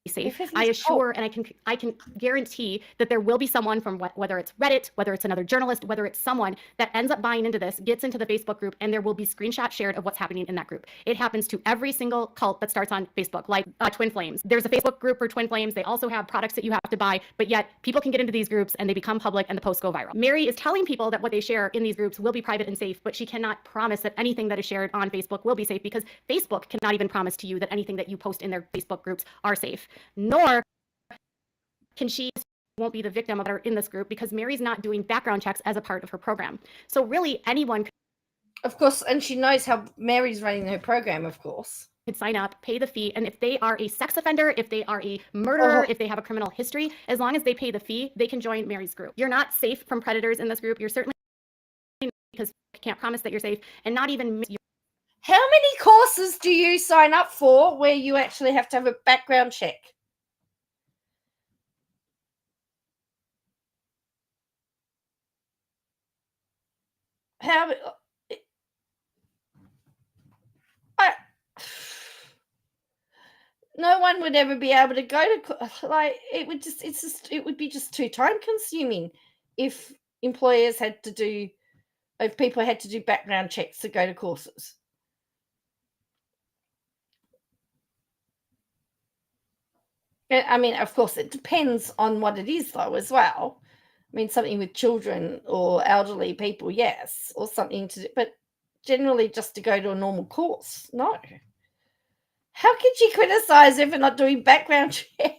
[SPEAKER 6] Safe. I assure and I can guarantee that there will be someone from whether it's Reddit, whether it's another journalist, whether it's someone that ends up buying into this, gets into the Facebook group, and there will be screenshots shared of what's happening in that group. It happens to every single cult that starts on Facebook, like Twin Flames. There's a Facebook group for Twin Flames. They also have products that you have to buy, but yet people can get into these groups and they become public and the posts go viral. Meri is telling people that what they share in these groups will be private and safe, but she cannot promise that anything that is shared on Facebook will be safe, because Facebook cannot even promise to you that anything that you post in their Facebook groups are safe. Nor can she won't be the victim of her in this group, because Meri's not doing background checks as a part of her program. So really anyone,
[SPEAKER 1] of course, and she knows how Meri's running her program, of course,
[SPEAKER 6] could sign up, pay the fee, and if they are a sex offender, if they are a murderer, if they have a criminal history, as long as they pay the fee, they can join Meri's group. You're not safe from predators in this group. You're certainly, because you can't promise that you're safe, and not even.
[SPEAKER 1] How many courses do you sign up for where you actually have to have a background check? no one would ever be able to go to, like, it would be just too time consuming if employers had to do, if people had to do background checks to go to courses. I mean, of course, it depends on what it is, though, as well. I mean, something with children or elderly people, yes, or something to do, but generally just to go to a normal course, no. How could you criticize her for not doing background checks?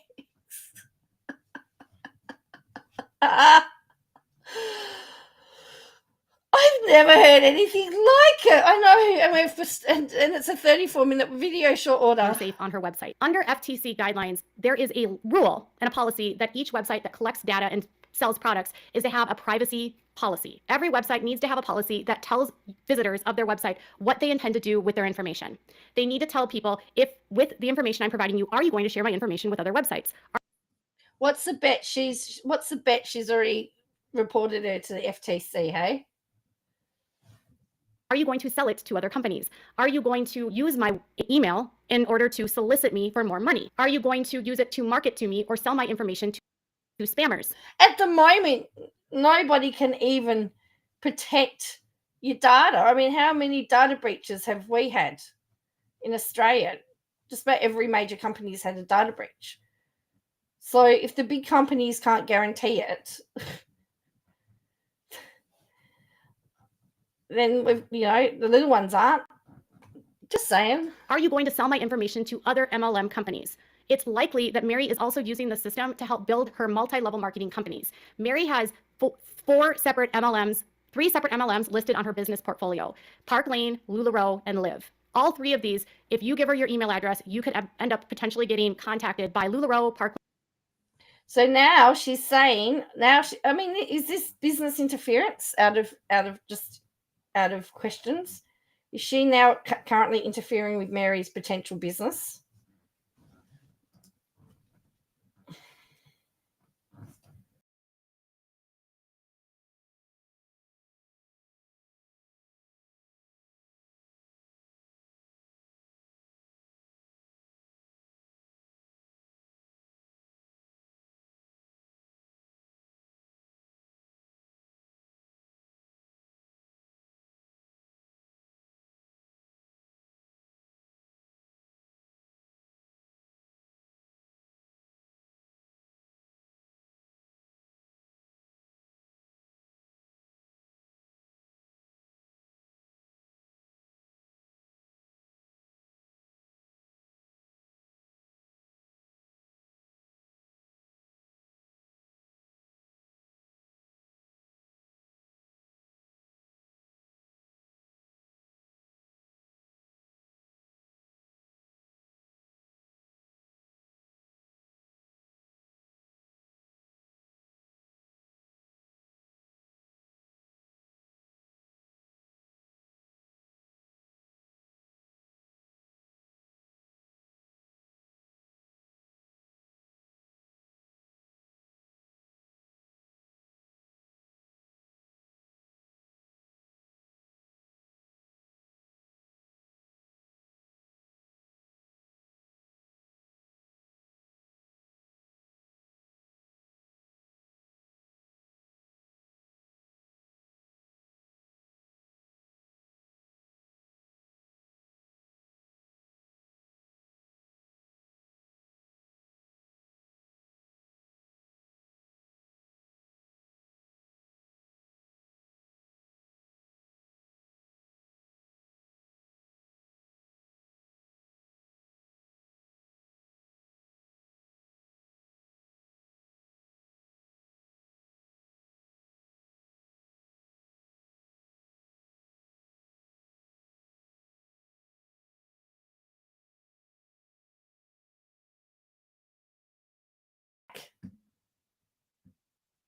[SPEAKER 1] I've never heard anything like it. I know, and it's a 34-minute video short order.
[SPEAKER 6] Safe on her website. Under FTC guidelines, there is a rule and a policy that each website that collects data and sells products is to have a privacy policy. Every website needs to have a policy that tells visitors of their website what they intend to do with their information. They need to tell people, if with the information I'm providing you, are you going to share my information with other websites?
[SPEAKER 1] What's the bet she's already reported her to the FTC, hey?
[SPEAKER 6] Are you going to sell it to other companies? Are you going to use my email in order to solicit me for more money? Are you going to use it to market to me or sell my information to spammers?
[SPEAKER 1] At the moment, nobody can even protect your data. I mean, how many data breaches have we had in Australia? Just about every major company's had a data breach. So if the big companies can't guarantee it, then the little ones aren't. Just saying.
[SPEAKER 6] Are you going to sell my information to other MLM companies? It's likely that Meri is also using the system to help build her multi-level marketing companies. Meri has three separate MLMs listed on her business portfolio: Park Lane, LuLaRoe, and Live. All three of these, if you give her your email address, you could end up potentially getting contacted by LuLaRoe, Park.
[SPEAKER 1] So now she's saying, is this business interference out of questions? Is she now currently interfering with Meri's potential business?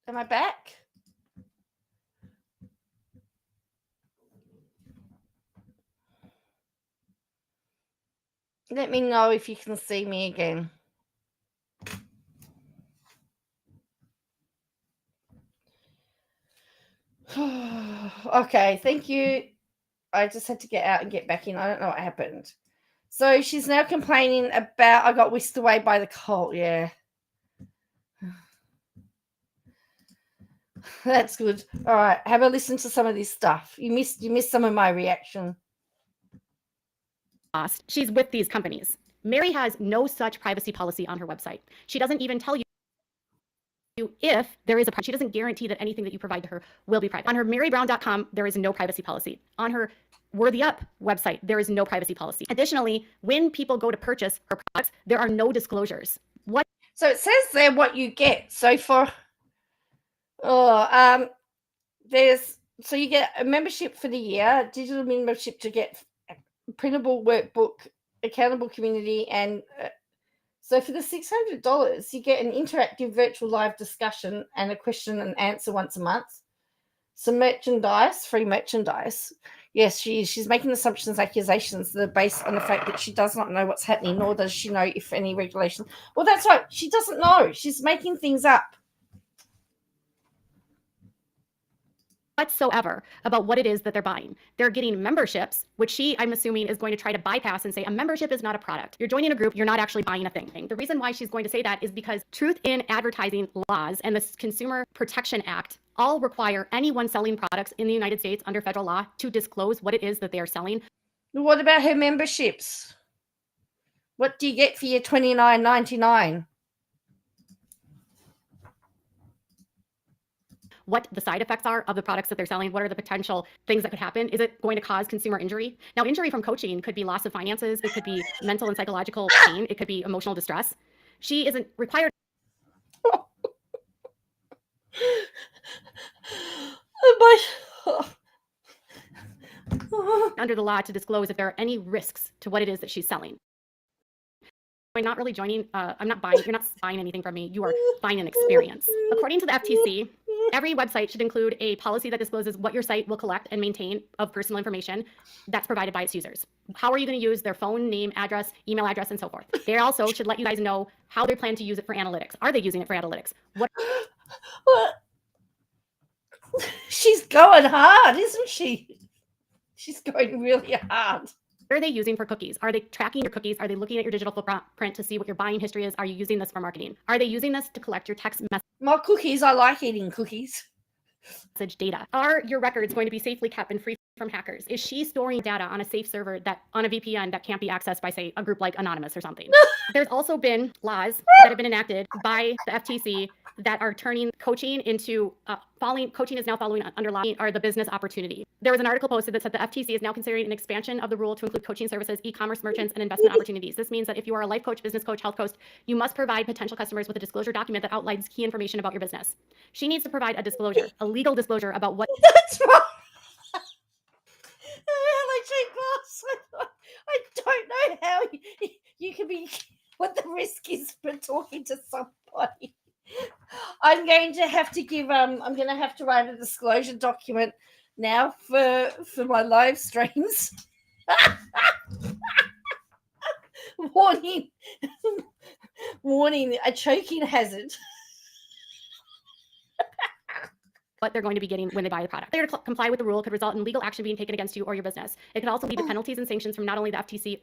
[SPEAKER 1] Am I back? Let me know if you can see me again. Okay, thank you. I just had to get out and get back in. I don't know what happened. So she's now complaining about I got whisked away by the cult. Yeah. That's good. All right. Have a listen to some of this stuff. You missed some of my reaction.
[SPEAKER 6] She's with these companies. Meri has no such privacy policy on her website. She doesn't even tell you if there is a she doesn't guarantee that anything that you provide to her will be private. On her merybrown.com, there is no privacy policy. On her Worthy Up website, there is no privacy policy. Additionally, when people go to purchase her products, there are no disclosures.
[SPEAKER 1] So it says there what you get. So for so you get a membership for the year, digital membership to get printable workbook, accountable community, and so for the $600, you get an interactive virtual live discussion and a question and answer once a month. Some merchandise, free merchandise. Yes, she's making assumptions, accusations that are based on the fact that she does not know what's happening, nor does she know if any regulations. Well, that's right. She doesn't know. She's making things up.
[SPEAKER 6] Whatsoever about what it is that they're buying. They're getting memberships, which she, I'm assuming, is going to try to bypass and say a membership is not a product. You're joining a group, you're not actually buying a thing. The reason why she's going to say that is because truth in advertising laws and the Consumer Protection Act all require anyone selling products in the United States under federal law to disclose what it is that they are selling.
[SPEAKER 1] What about her memberships? What do you get for your $29.99?
[SPEAKER 6] What the side effects are of the products that they're selling, what are the potential things that could happen. Is it going to cause consumer injury? Now, injury from coaching could be loss of finances, it could be mental and psychological pain, it could be emotional distress. She isn't required under the law to disclose if there are any risks to what it is that she's selling. I'm not really joining, I'm not buying, you're not buying anything from me, you are buying an experience. According to the FTC, every website should include a policy that discloses what your site will collect and maintain of personal information that's provided by its users. How are you going to use their phone, name, address, email address, and so forth? They also should let you guys know how they plan to use it for analytics. Are they using it for analytics? What?
[SPEAKER 1] She's going hard, isn't she? She's going really hard.
[SPEAKER 6] What are they using for cookies? Are they tracking your cookies? Are they looking at your digital footprint to see what your buying history is? Are you using this for marketing? Are they using this to collect your text
[SPEAKER 1] My cookies, I like eating cookies.
[SPEAKER 6] message data? Are your records going to be safely kept and free from hackers? Is she storing data on a safe server that on a VPN that can't be accessed by, say, a group like Anonymous or something? There's also been laws that have been enacted by the FTC that are turning coaching into coaching is now following under law or the business opportunity. There was an article posted that said the FTC is now considering an expansion of the rule to include coaching services, e-commerce merchants, and investment opportunities. This means that if you are a life coach, business coach, health coach, you must provide potential customers with a disclosure document that outlines key information about your business. She needs to provide a disclosure, a legal disclosure about what.
[SPEAKER 1] That's right. I don't know how you can be, what the risk is for talking to somebody. I'm going to have to write a disclosure document now for my live streams. Warning, a choking hazard.
[SPEAKER 6] What they're going to be getting when they buy the product. Failure to comply with the rule could result in legal action being taken against you or your business. It could also lead to penalties and sanctions from not only the FTC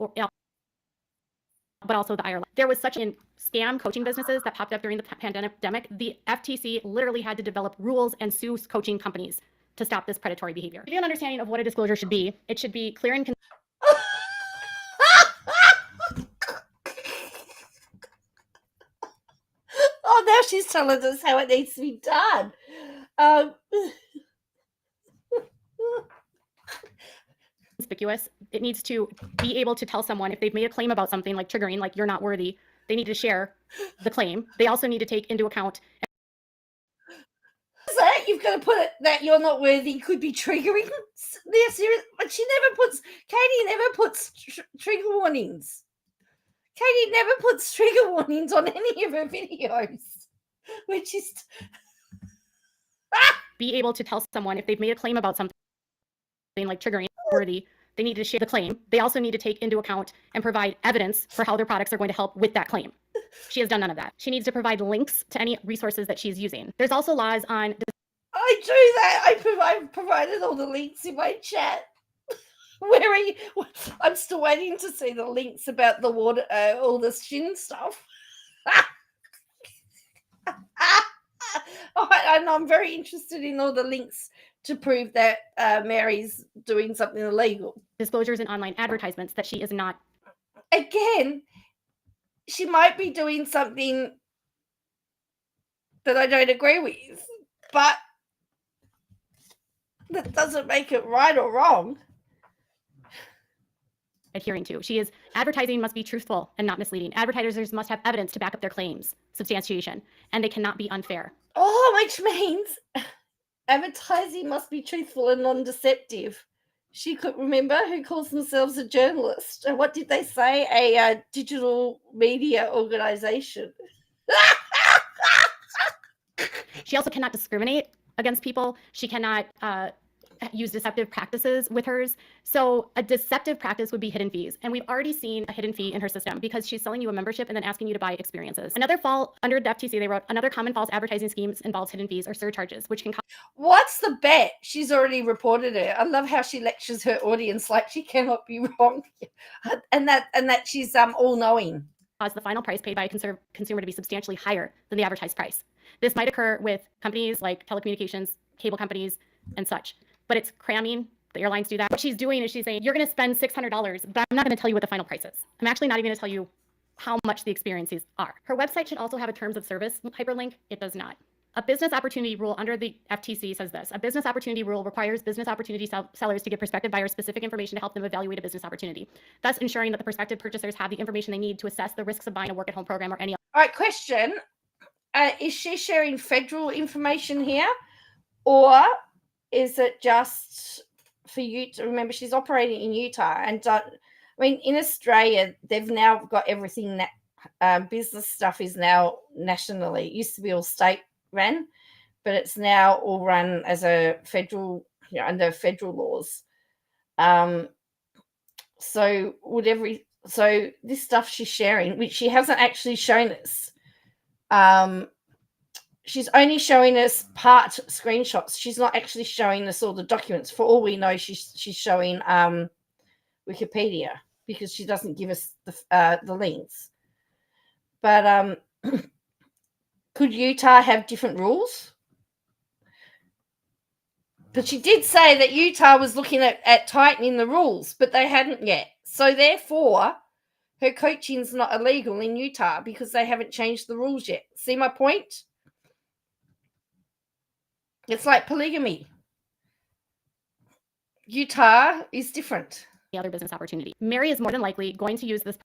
[SPEAKER 6] but also the IRL. There was such a scam coaching businesses that popped up during the pandemic. The FTC literally had to develop rules and sue coaching companies to stop this predatory behavior. To give you an understanding of what a disclosure should be, it should be clear and
[SPEAKER 1] Oh, now she's telling us how it needs to be done.
[SPEAKER 6] conspicuous. It needs to be able to tell someone if they've made a claim about something like triggering, like you're not worthy, they need to share the claim. They also need to take into account.
[SPEAKER 1] So you've got to put it that you're not worthy could be triggering. They're serious, but Kody never puts trigger warnings. Kody never puts trigger warnings on any of her videos, which is
[SPEAKER 6] be able to tell someone if they've made a claim about something like triggering worthy, they need to share the claim. They also need to take into account and provide evidence for how their products are going to help with that claim. She has done none of that. She needs to provide links to any resources that she's using. There's also laws on.
[SPEAKER 1] I do that. I provided all the links in my chat. Where are you? I'm still waiting to see the links about the water, all the shin stuff. And I'm very interested in all the links to prove that Mary's doing something illegal.
[SPEAKER 6] Disclosures in online advertisements that she is not.
[SPEAKER 1] Again, she might be doing something that I don't agree with, but that doesn't make it right or wrong.
[SPEAKER 6] Adhering to. She is advertising must be truthful and not misleading. Advertisers must have evidence to back up their claims, substantiation, and they cannot be unfair.
[SPEAKER 1] Oh, which means advertising must be truthful and non-deceptive. She could remember who calls themselves a journalist. And what did they say? A digital media organization.
[SPEAKER 6] She also cannot discriminate against people. She cannot use deceptive practices with hers. So a deceptive practice would be hidden fees. And we've already seen a hidden fee in her system because she's selling you a membership and then asking you to buy experiences. Another fault under the FTC, they wrote, another common false advertising schemes involves hidden fees or surcharges, which can
[SPEAKER 1] What's the bet? She's already reported it. I love how she lectures her audience like she cannot be wrong. And that she's all-knowing.
[SPEAKER 6] cause the final price paid by a consumer to be substantially higher than the advertised price. This might occur with companies like telecommunications, cable companies, and such. But it's cramming. The airlines do that. What she's doing is she's saying, you're going to spend $600, but I'm not going to tell you what the final price is. I'm actually not even going to tell you how much the experiences are. Her website should also have a terms of service hyperlink. It does not. A business opportunity rule under the FTC says this. A business opportunity rule requires business opportunity sellers to give prospective buyers specific information to help them evaluate a business opportunity, thus ensuring that the prospective purchasers have the information they need to assess the risks of buying a work-at-home program or any.
[SPEAKER 1] All right, question. Is she sharing federal information here? Or is it just for you to remember she's operating in Utah? And in Australia, they've now got everything that business stuff is now nationally. It used to be all state run, but it's now all run as a federal, under federal laws. So this stuff she's sharing, which she hasn't actually shown us, she's only showing us part screenshots. She's not actually showing us all the documents. For all we know, she's showing Wikipedia because she doesn't give us the links. But could Utah have different rules? But she did say that Utah was looking at tightening the rules, but they hadn't yet. So therefore, her coaching's not illegal in Utah because they haven't changed the rules yet. See my point? It's like polygamy. Utah is different.
[SPEAKER 6] The other business opportunity. Meri is more than likely going to use this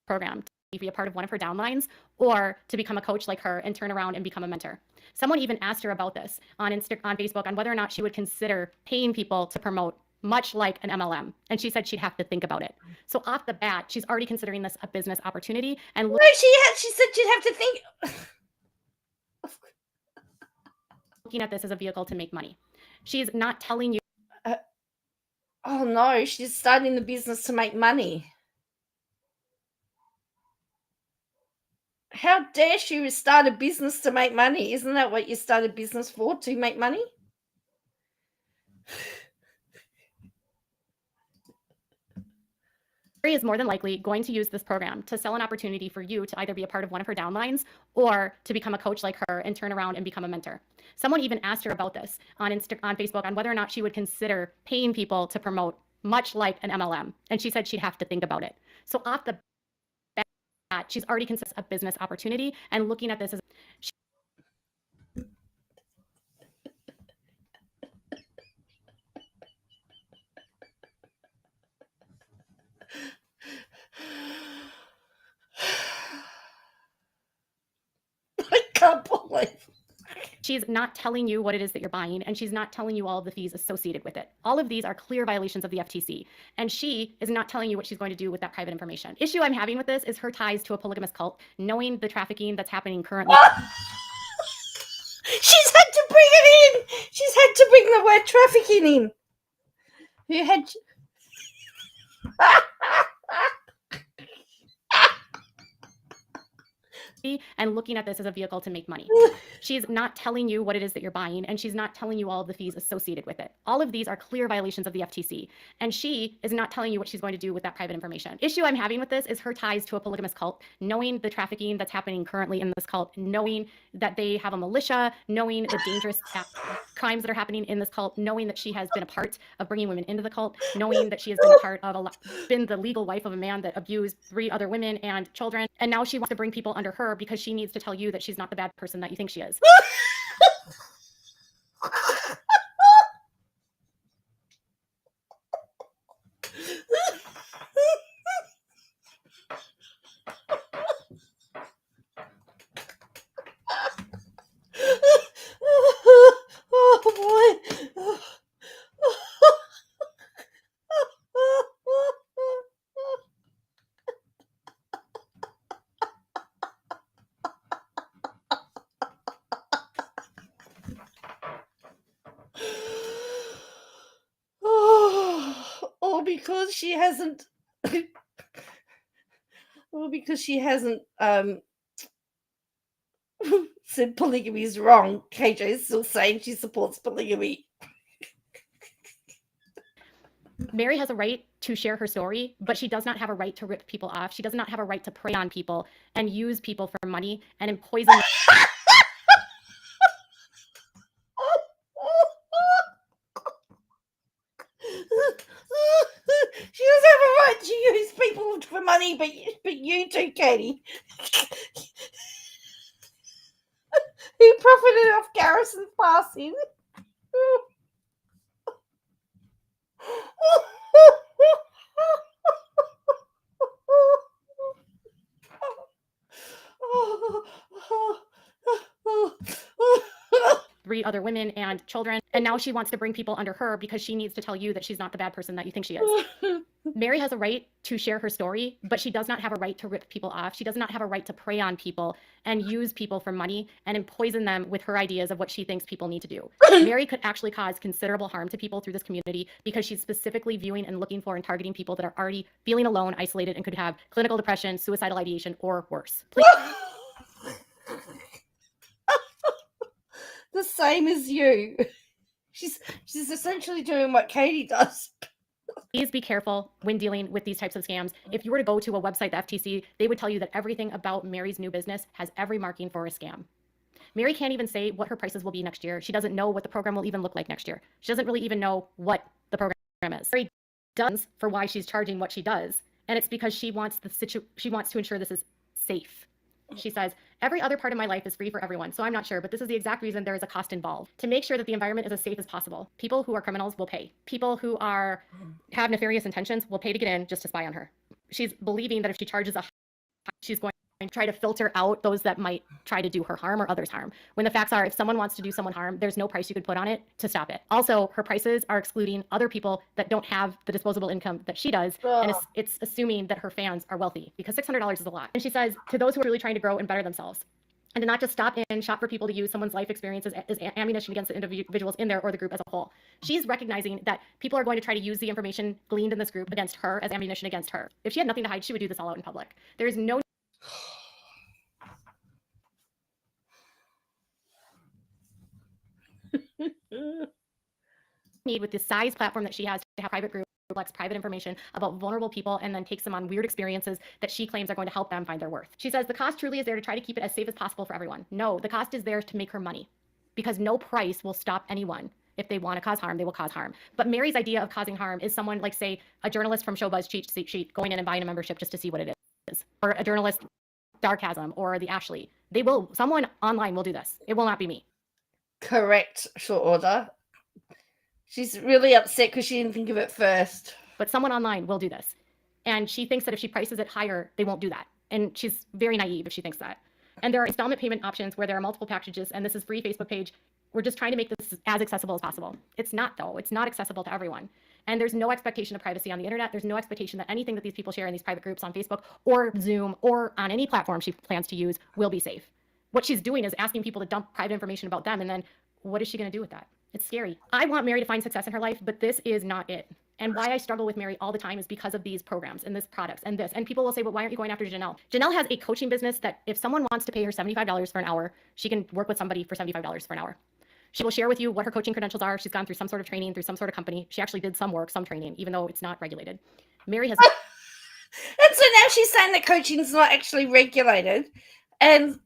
[SPEAKER 6] program to be a part of one of her downlines or to become a coach like her and turn around and become a mentor. Someone even asked her about this on Facebook on whether or not she would consider paying people to promote, much like an MLM. And she said she'd have to think about it. So off the bat, she's already considering this a business opportunity. And
[SPEAKER 1] no, she said she'd have to think.
[SPEAKER 6] Looking at this as a vehicle to make money. She's not telling you.
[SPEAKER 1] Oh no, she's starting the business to make money. How dare she start a business to make money? Isn't that what you start a business for, to make money?
[SPEAKER 6] Meri is more than likely going to use this program to sell an opportunity for you to either be a part of one of her downlines or to become a coach like her and turn around and become a mentor. Someone even asked her about this on Facebook on whether or not she would consider paying people to promote, much like an MLM. And she said she'd have to think about it. So off the bat, she's already considered a business opportunity and looking at this as
[SPEAKER 1] I can't believe.
[SPEAKER 6] she's not telling you what it is that you're buying, and she's not telling you all of the fees associated with it. All of these are clear violations of the FTC, and she is not telling you what she's going to do with that private information. Issue I'm having with this is her ties to a polygamous cult, knowing the trafficking that's happening currently.
[SPEAKER 1] She's had to bring it in. She's had to bring the word trafficking in. Who had...
[SPEAKER 6] and looking at this as a vehicle to make money. She's not telling you what it is that you're buying, and she's not telling you all of the fees associated with it. All of these are clear violations of the FTC, and she is not telling you what she's going to do with that private information. Issue I'm having with this is her ties to a polygamous cult, knowing the trafficking that's happening currently in this cult, knowing that they have a militia, knowing the dangerous crimes that are happening in this cult, knowing that she has been a part of bringing women into the cult, knowing that she has been a part of been the legal wife of a man that abused 3 other women and children, and now she wants to bring people under her because she needs to tell you that she's not the bad person that you think she is.
[SPEAKER 1] Oh boy. Or because she hasn't said polygamy is wrong. KJ is still saying she supports polygamy.
[SPEAKER 6] Meri has a right to share her story, but she does not have a right to rip people off. She does not have a right to prey on people and use people for money and poison them.
[SPEAKER 1] She doesn't have a right to use people for money, but you do, Katie. Who profited off Garrison's passing.
[SPEAKER 6] Three other women and children, and now she wants to bring people under her because she needs to tell you that she's not the bad person that you think she is. Meri has a right to share her story, but she does not have a right to rip people off. She does not have a right to prey on people and use people for money and poison them with her ideas of what she thinks people need to do. Meri could actually cause considerable harm to people through this community because she's specifically viewing and looking for and targeting people that are already feeling alone, isolated, and could have clinical depression, suicidal ideation, or worse. Please.
[SPEAKER 1] The same as you. She's essentially doing what Katie does.
[SPEAKER 6] Please be careful when dealing with these types of scams. If you were to go to a website, the FTC, they would tell you that everything about Meri's new business has every marking for a scam. Meri can't even say what her prices will be next year. She doesn't know what the program will even look like next year. She doesn't really even know what the program is. Meri does for why she's charging what she does, and it's because she wants to ensure this is safe. She says, every other part of my life is free for everyone, so I'm not sure, but this is the exact reason there is a cost involved. To make sure that the environment is as safe as possible, people who are criminals will pay. People who have nefarious intentions will pay to get in just to spy on her. She's believing that if she charges she's going to try to filter out those that might try to do her harm or others harm. When the facts are, if someone wants to do someone harm, there's no price you could put on it to stop it. Also, her prices are excluding other people that don't have the disposable income that she does, and it's assuming that her fans are wealthy, because $600 is a lot. And she says, to those who are really trying to grow and better themselves, and to not just stop and shop for people to use someone's life experiences as ammunition against the individuals in there or the group as a whole. She's recognizing that people are going to try to use the information gleaned in this group against her as ammunition against her. If she had nothing to hide, she would do this all out in public. There is no need with the size platform that she has to have private groups collects private information about vulnerable people and then takes them on weird experiences that she claims are going to help them find their worth. She says the cost truly is there to try to keep it as safe as possible for everyone. No, the cost is there to make her money, because no price will stop anyone. If they want to cause harm, they will cause harm. But Meri's idea of causing harm is someone like, say, a journalist from Showbuzz cheat sheet going in and buying a membership just to see what it is, or a journalist, Darkasm, or the Ashley. Someone online will do this. It will not be me.
[SPEAKER 1] Correct, short order. She's really upset because she didn't think of it first.
[SPEAKER 6] But someone online will do this. And she thinks that if she prices it higher, they won't do that. And she's very naive if she thinks that. And there are installment payment options where there are multiple packages, and this is free Facebook page. We're just trying to make this as accessible as possible. It's not, though. It's not accessible to everyone. And there's no expectation of privacy on the internet. There's no expectation that anything that these people share in these private groups on Facebook or Zoom or on any platform she plans to use will be safe. What she's doing is asking people to dump private information about them, and then what is she going to do with that? It's scary. I want Meri to find success in her life, but this is not it. And why I struggle with Meri all the time is because of these programs and this products and this. And people will say, well, why aren't you going after Janelle? Janelle has a coaching business that if someone wants to pay her $75 for an hour, she can work with somebody for $75 for an hour. She will share with you what her coaching credentials are. She's gone through some sort of training, through some sort of company. She actually did some work, some training, even though it's not regulated. Meri has...
[SPEAKER 1] And so now she's saying that coaching is not actually regulated. And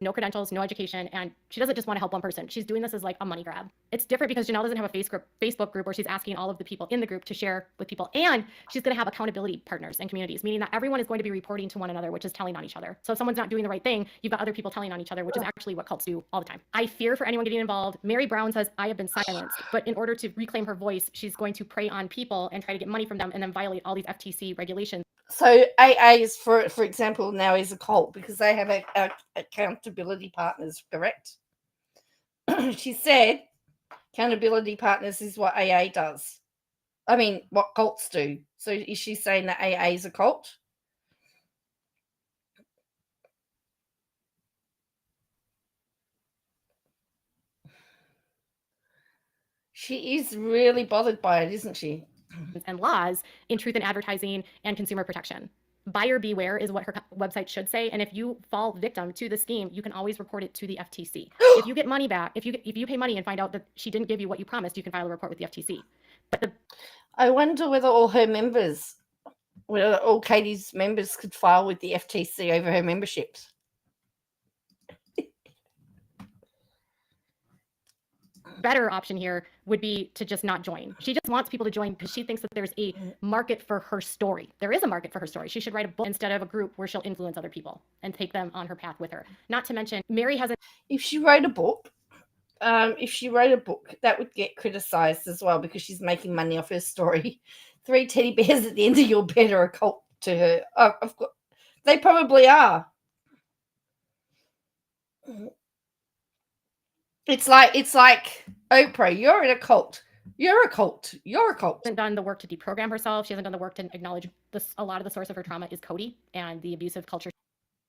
[SPEAKER 6] no credentials, no education, and she doesn't just want to help one person. She's doing this as like a money grab. It's different because Janelle doesn't have a Facebook group where she's asking all of the people in the group to share with people, and she's going to have accountability partners and communities, meaning that everyone is going to be reporting to one another, which is telling on each other. So if someone's not doing the right thing, you've got other people telling on each other, which is actually what cults do all the time. I fear for anyone getting involved. Meri Brown says, I have been silenced, but in order to reclaim her voice, she's going to prey on people and try to get money from them and then violate all these FTC regulations.
[SPEAKER 1] So AA's, for example, now is a cult because they have a accountability partners, correct? She said accountability partners is what AA does. I mean, what cults do. So is she saying that AA is a cult? She is really bothered by it, isn't she?
[SPEAKER 6] And laws in truth in advertising and consumer protection. Buyer beware is what her website should say. And if you fall victim to the scheme, you can always report it to the FTC. If you get money back, if you pay money and find out that she didn't give you what you promised, you can file a report with the FTC. But
[SPEAKER 1] I wonder whether all Kody's members could file with the FTC over her memberships.
[SPEAKER 6] Better option here would be to just not join. She just wants people to join because she thinks that there's a market for her story. There is a market for her story. She should write a book instead of a group where she'll influence other people and take them on her path with her. Not to mention, Meri hasn't...
[SPEAKER 1] If she wrote a book, that would get criticized as well because she's making money off her story. 3 teddy bears at the end of your bed are a cult to her. Oh, of course, they probably are. It's like Oprah. You're in a cult. You're a cult. You're a cult.
[SPEAKER 6] She hasn't done the work to deprogram herself. She hasn't done the work to acknowledge this. A lot of the source of her trauma is Kody and the abusive culture.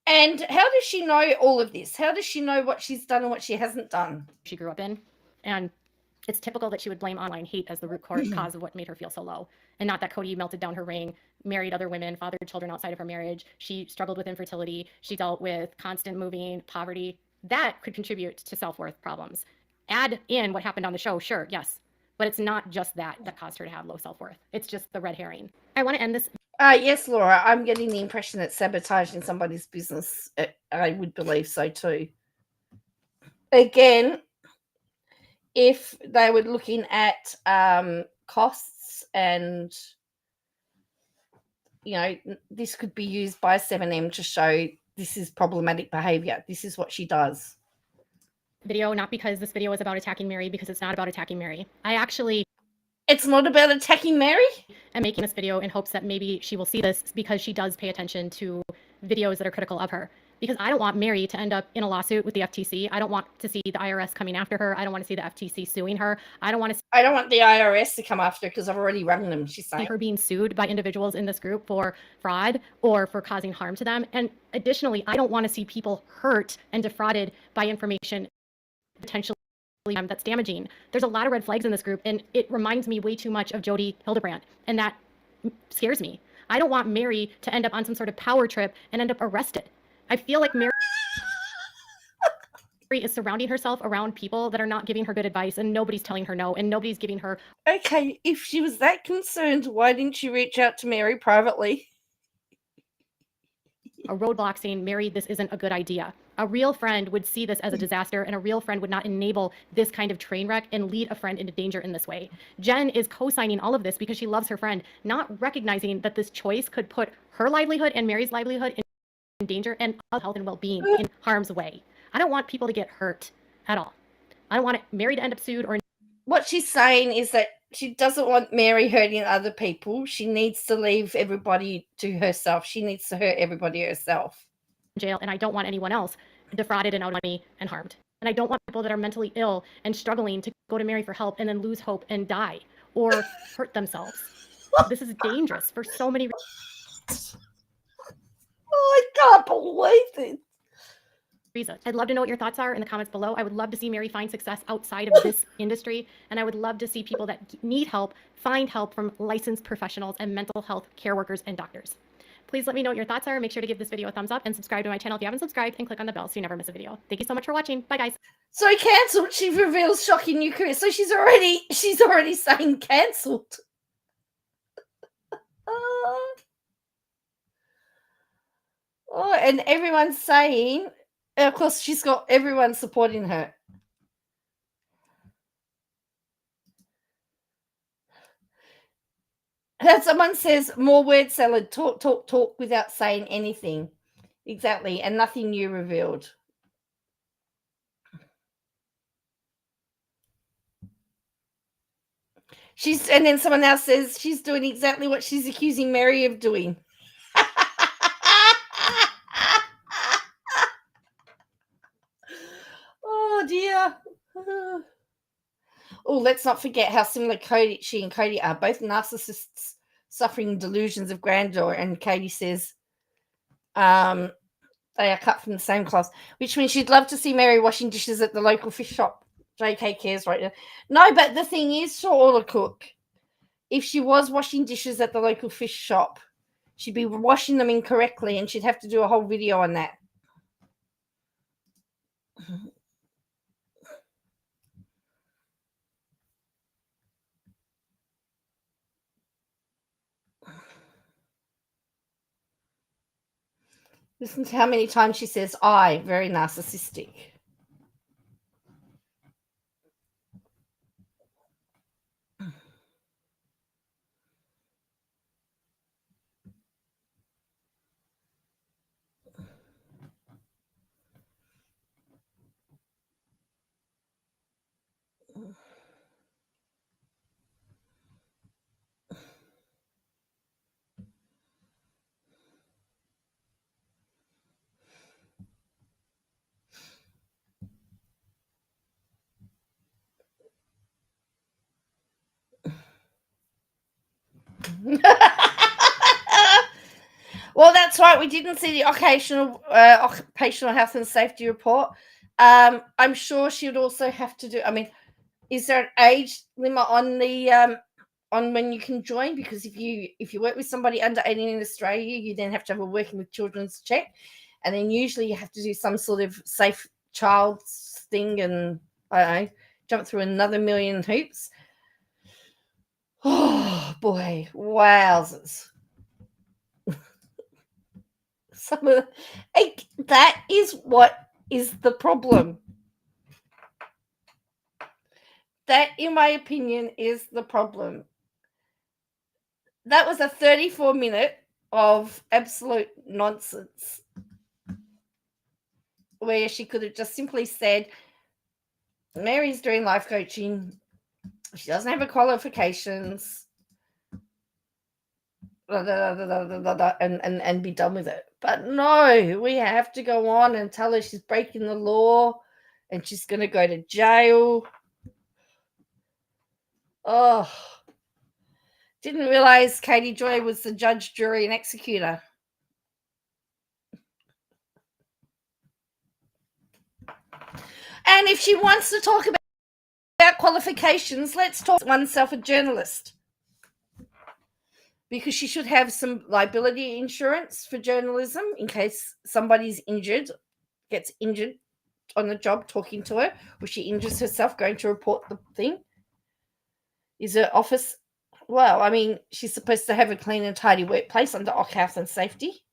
[SPEAKER 1] And how does she know all of this? How does she know what she's done and what she hasn't done?
[SPEAKER 6] She grew up in, and it's typical that she would blame online hate as the root cause of what made her feel so low. And not that Kody melted down her ring, married other women, fathered children outside of her marriage. She struggled with infertility. She dealt with constant moving, poverty. That could contribute to self-worth problems. Add in what happened on the show, sure, yes. But it's not just that caused her to have low self-worth. It's just the red herring. I want to end this.
[SPEAKER 1] Yes, Laura, I'm getting the impression that sabotaging somebody's business, I would believe so too. Again, if they were looking at costs and, this could be used by 7M to show this is problematic behavior. This is what she does.
[SPEAKER 6] Video, not because this video is about attacking Meri, because it's not about attacking Meri.
[SPEAKER 1] It's not about attacking Meri?
[SPEAKER 6] I'm making this video in hopes that maybe she will see this because she does pay attention to videos that are critical of her. Because I don't want Meri to end up in a lawsuit with the FTC. I don't want to see the IRS coming after her. I don't want to see the FTC suing her. I don't want
[SPEAKER 1] the IRS to come after her because I've already run them, she's saying.
[SPEAKER 6] See her being sued by individuals in this group for fraud or for causing harm to them. And additionally, I don't want to see people hurt and defrauded by information potentially that's damaging. There's a lot of red flags in this group, and it reminds me way too much of Jodi Hildebrandt, and that scares me. I don't want Meri to end up on some sort of power trip and end up arrested. I feel like Meri is surrounding herself around people that are not giving her good advice, and nobody's telling her no, and nobody's giving her...
[SPEAKER 1] Okay, if she was that concerned, why didn't she reach out to Meri privately?
[SPEAKER 6] A roadblock saying, Meri, this isn't a good idea. A real friend would see this as a disaster, and a real friend would not enable this kind of train wreck and lead a friend into danger in this way. Jen is co-signing all of this because she loves her friend, not recognizing that this choice could put her livelihood and Meri's livelihood in danger and health and well-being in harm's way. I don't want people to get hurt at all. I don't want Meri to end up sued or...
[SPEAKER 1] What she's saying is that she doesn't want Meri hurting other people. She needs to leave everybody to herself. She needs to hurt everybody herself.
[SPEAKER 6] Jail, and I don't want anyone else defrauded and out of money and harmed. And I don't want people that are mentally ill and struggling to go to Meri for help and then lose hope and die or hurt themselves. This is dangerous for so many reasons.
[SPEAKER 1] Oh, I can't believe it.
[SPEAKER 6] reasons. I'd love to know what your thoughts are in the comments below. I would love to see Meri find success outside of this industry, and I would love to see people that need help find help from licensed professionals and mental health care workers and doctors. Please let me know what your thoughts are. Make sure to give this video a thumbs up and subscribe to my channel if you haven't subscribed, and click on the bell so you never miss a video. Thank you so much for watching. Bye, guys.
[SPEAKER 1] So cancelled. She reveals shocking new career. So she's already saying cancelled. Oh, and everyone's saying, of course, she's got everyone supporting her. And someone says, more word salad, talk, talk, talk without saying anything. Exactly, and nothing new revealed. And then someone else says she's doing exactly what she's accusing Meri of doing. Oh dear. Oh, let's not forget how similar she and Kody are. Both narcissists suffering delusions of grandeur. And Kody says they are cut from the same cloth, which means she'd love to see Meri washing dishes at the local fish shop. JK cares right now. No, but the thing is, Shaw Cook, if she was washing dishes at the local fish shop, she'd be washing them incorrectly, and she'd have to do a whole video on that. Listen to how many times she says I, very narcissistic. Well, that's right. We didn't see the occupational health and safety report. I'm sure she would also have to do. I mean, is there an age limit on the on when you can join? Because if you work with somebody under 18 in Australia, you then have to have a working with children's check, and then usually you have to do some sort of safe child thing, and I don't know, jump through another million hoops. Oh boy, wowzers. That is what is the problem. That, in my opinion, is the problem. That was a 34-minute of absolute nonsense where she could have just simply said, Meri's doing life coaching. She doesn't have her qualifications. And be done with it. But no, we have to go on and tell her she's breaking the law and she's going to go to jail. Oh, didn't realize Kody Joy was the judge, jury, and executor. And if she wants to talk about qualifications, let's talk oneself a journalist. Because she should have some liability insurance for journalism in case somebody's gets injured on the job talking to her, or she injures herself going to report the thing. Is her office... Well, I mean, she's supposed to have a clean and tidy workplace under OC Health and Safety.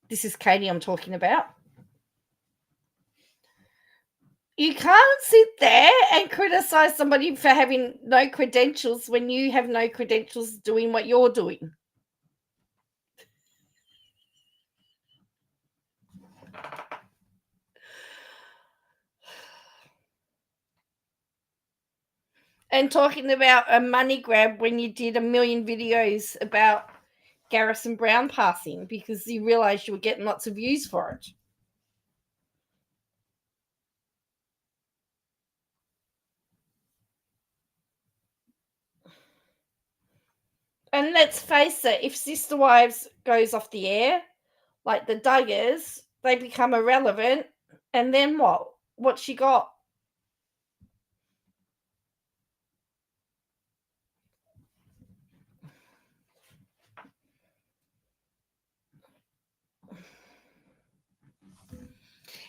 [SPEAKER 1] This is Kody I'm talking about. You can't sit there and criticize somebody for having no credentials when you have no credentials doing what you're doing. And talking about a money grab when you did a million videos about Garrison Brown passing because you realized you were getting lots of views for it. And let's face it, if Sister Wives goes off the air, like the Duggars, they become irrelevant, and then what? What she got?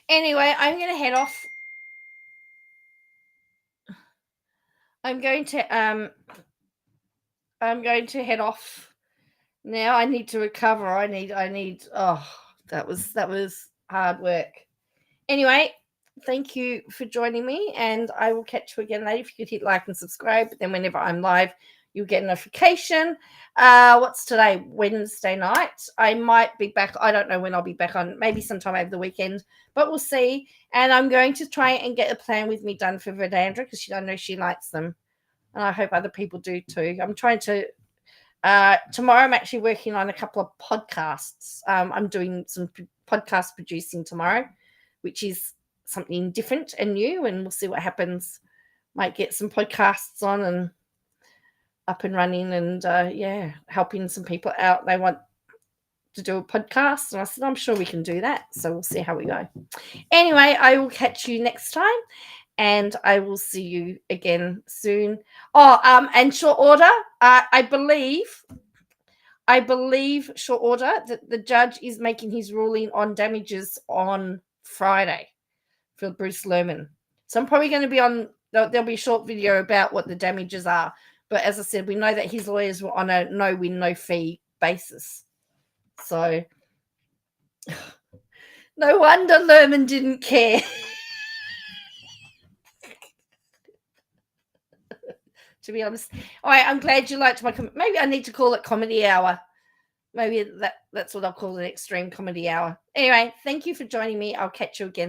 [SPEAKER 1] Anyway, I'm going to head off. I'm going to head off now. I need to recover. I need oh, that was hard work. Anyway, thank you for joining me, and I will catch you again later. If you could hit like and subscribe, then whenever I'm live, you'll get a notification. What's today? Wednesday night. I might be back. I don't know when I'll be back on. Maybe sometime over the weekend, but we'll see. And I'm going to try and get a plan with me done for Vedandra because I know she likes them, and I hope other people do too. I'm trying to. Tomorrow, I'm actually working on a couple of podcasts. I'm doing some podcast producing tomorrow, which is something different and new, and we'll see what happens. Might get some podcasts on and up and running, and helping some people out. They want to do a podcast, and I said, I'm sure we can do that. So we'll see how we go. Anyway, I will catch you next time, and I will see you again soon. And short order, I believe short order that the judge is making his ruling on damages on Friday for Bruce Lerman. So I'm probably going to be on, there'll be a short video about what the damages are. But as I said, we know that his lawyers were on a no win, no fee basis. So no wonder Lerman didn't care. To be honest. All right, I'm glad you liked my maybe I need to call it comedy hour. Maybe that's what I'll call an extreme comedy hour. Anyway, thank you for joining me. I'll catch you again.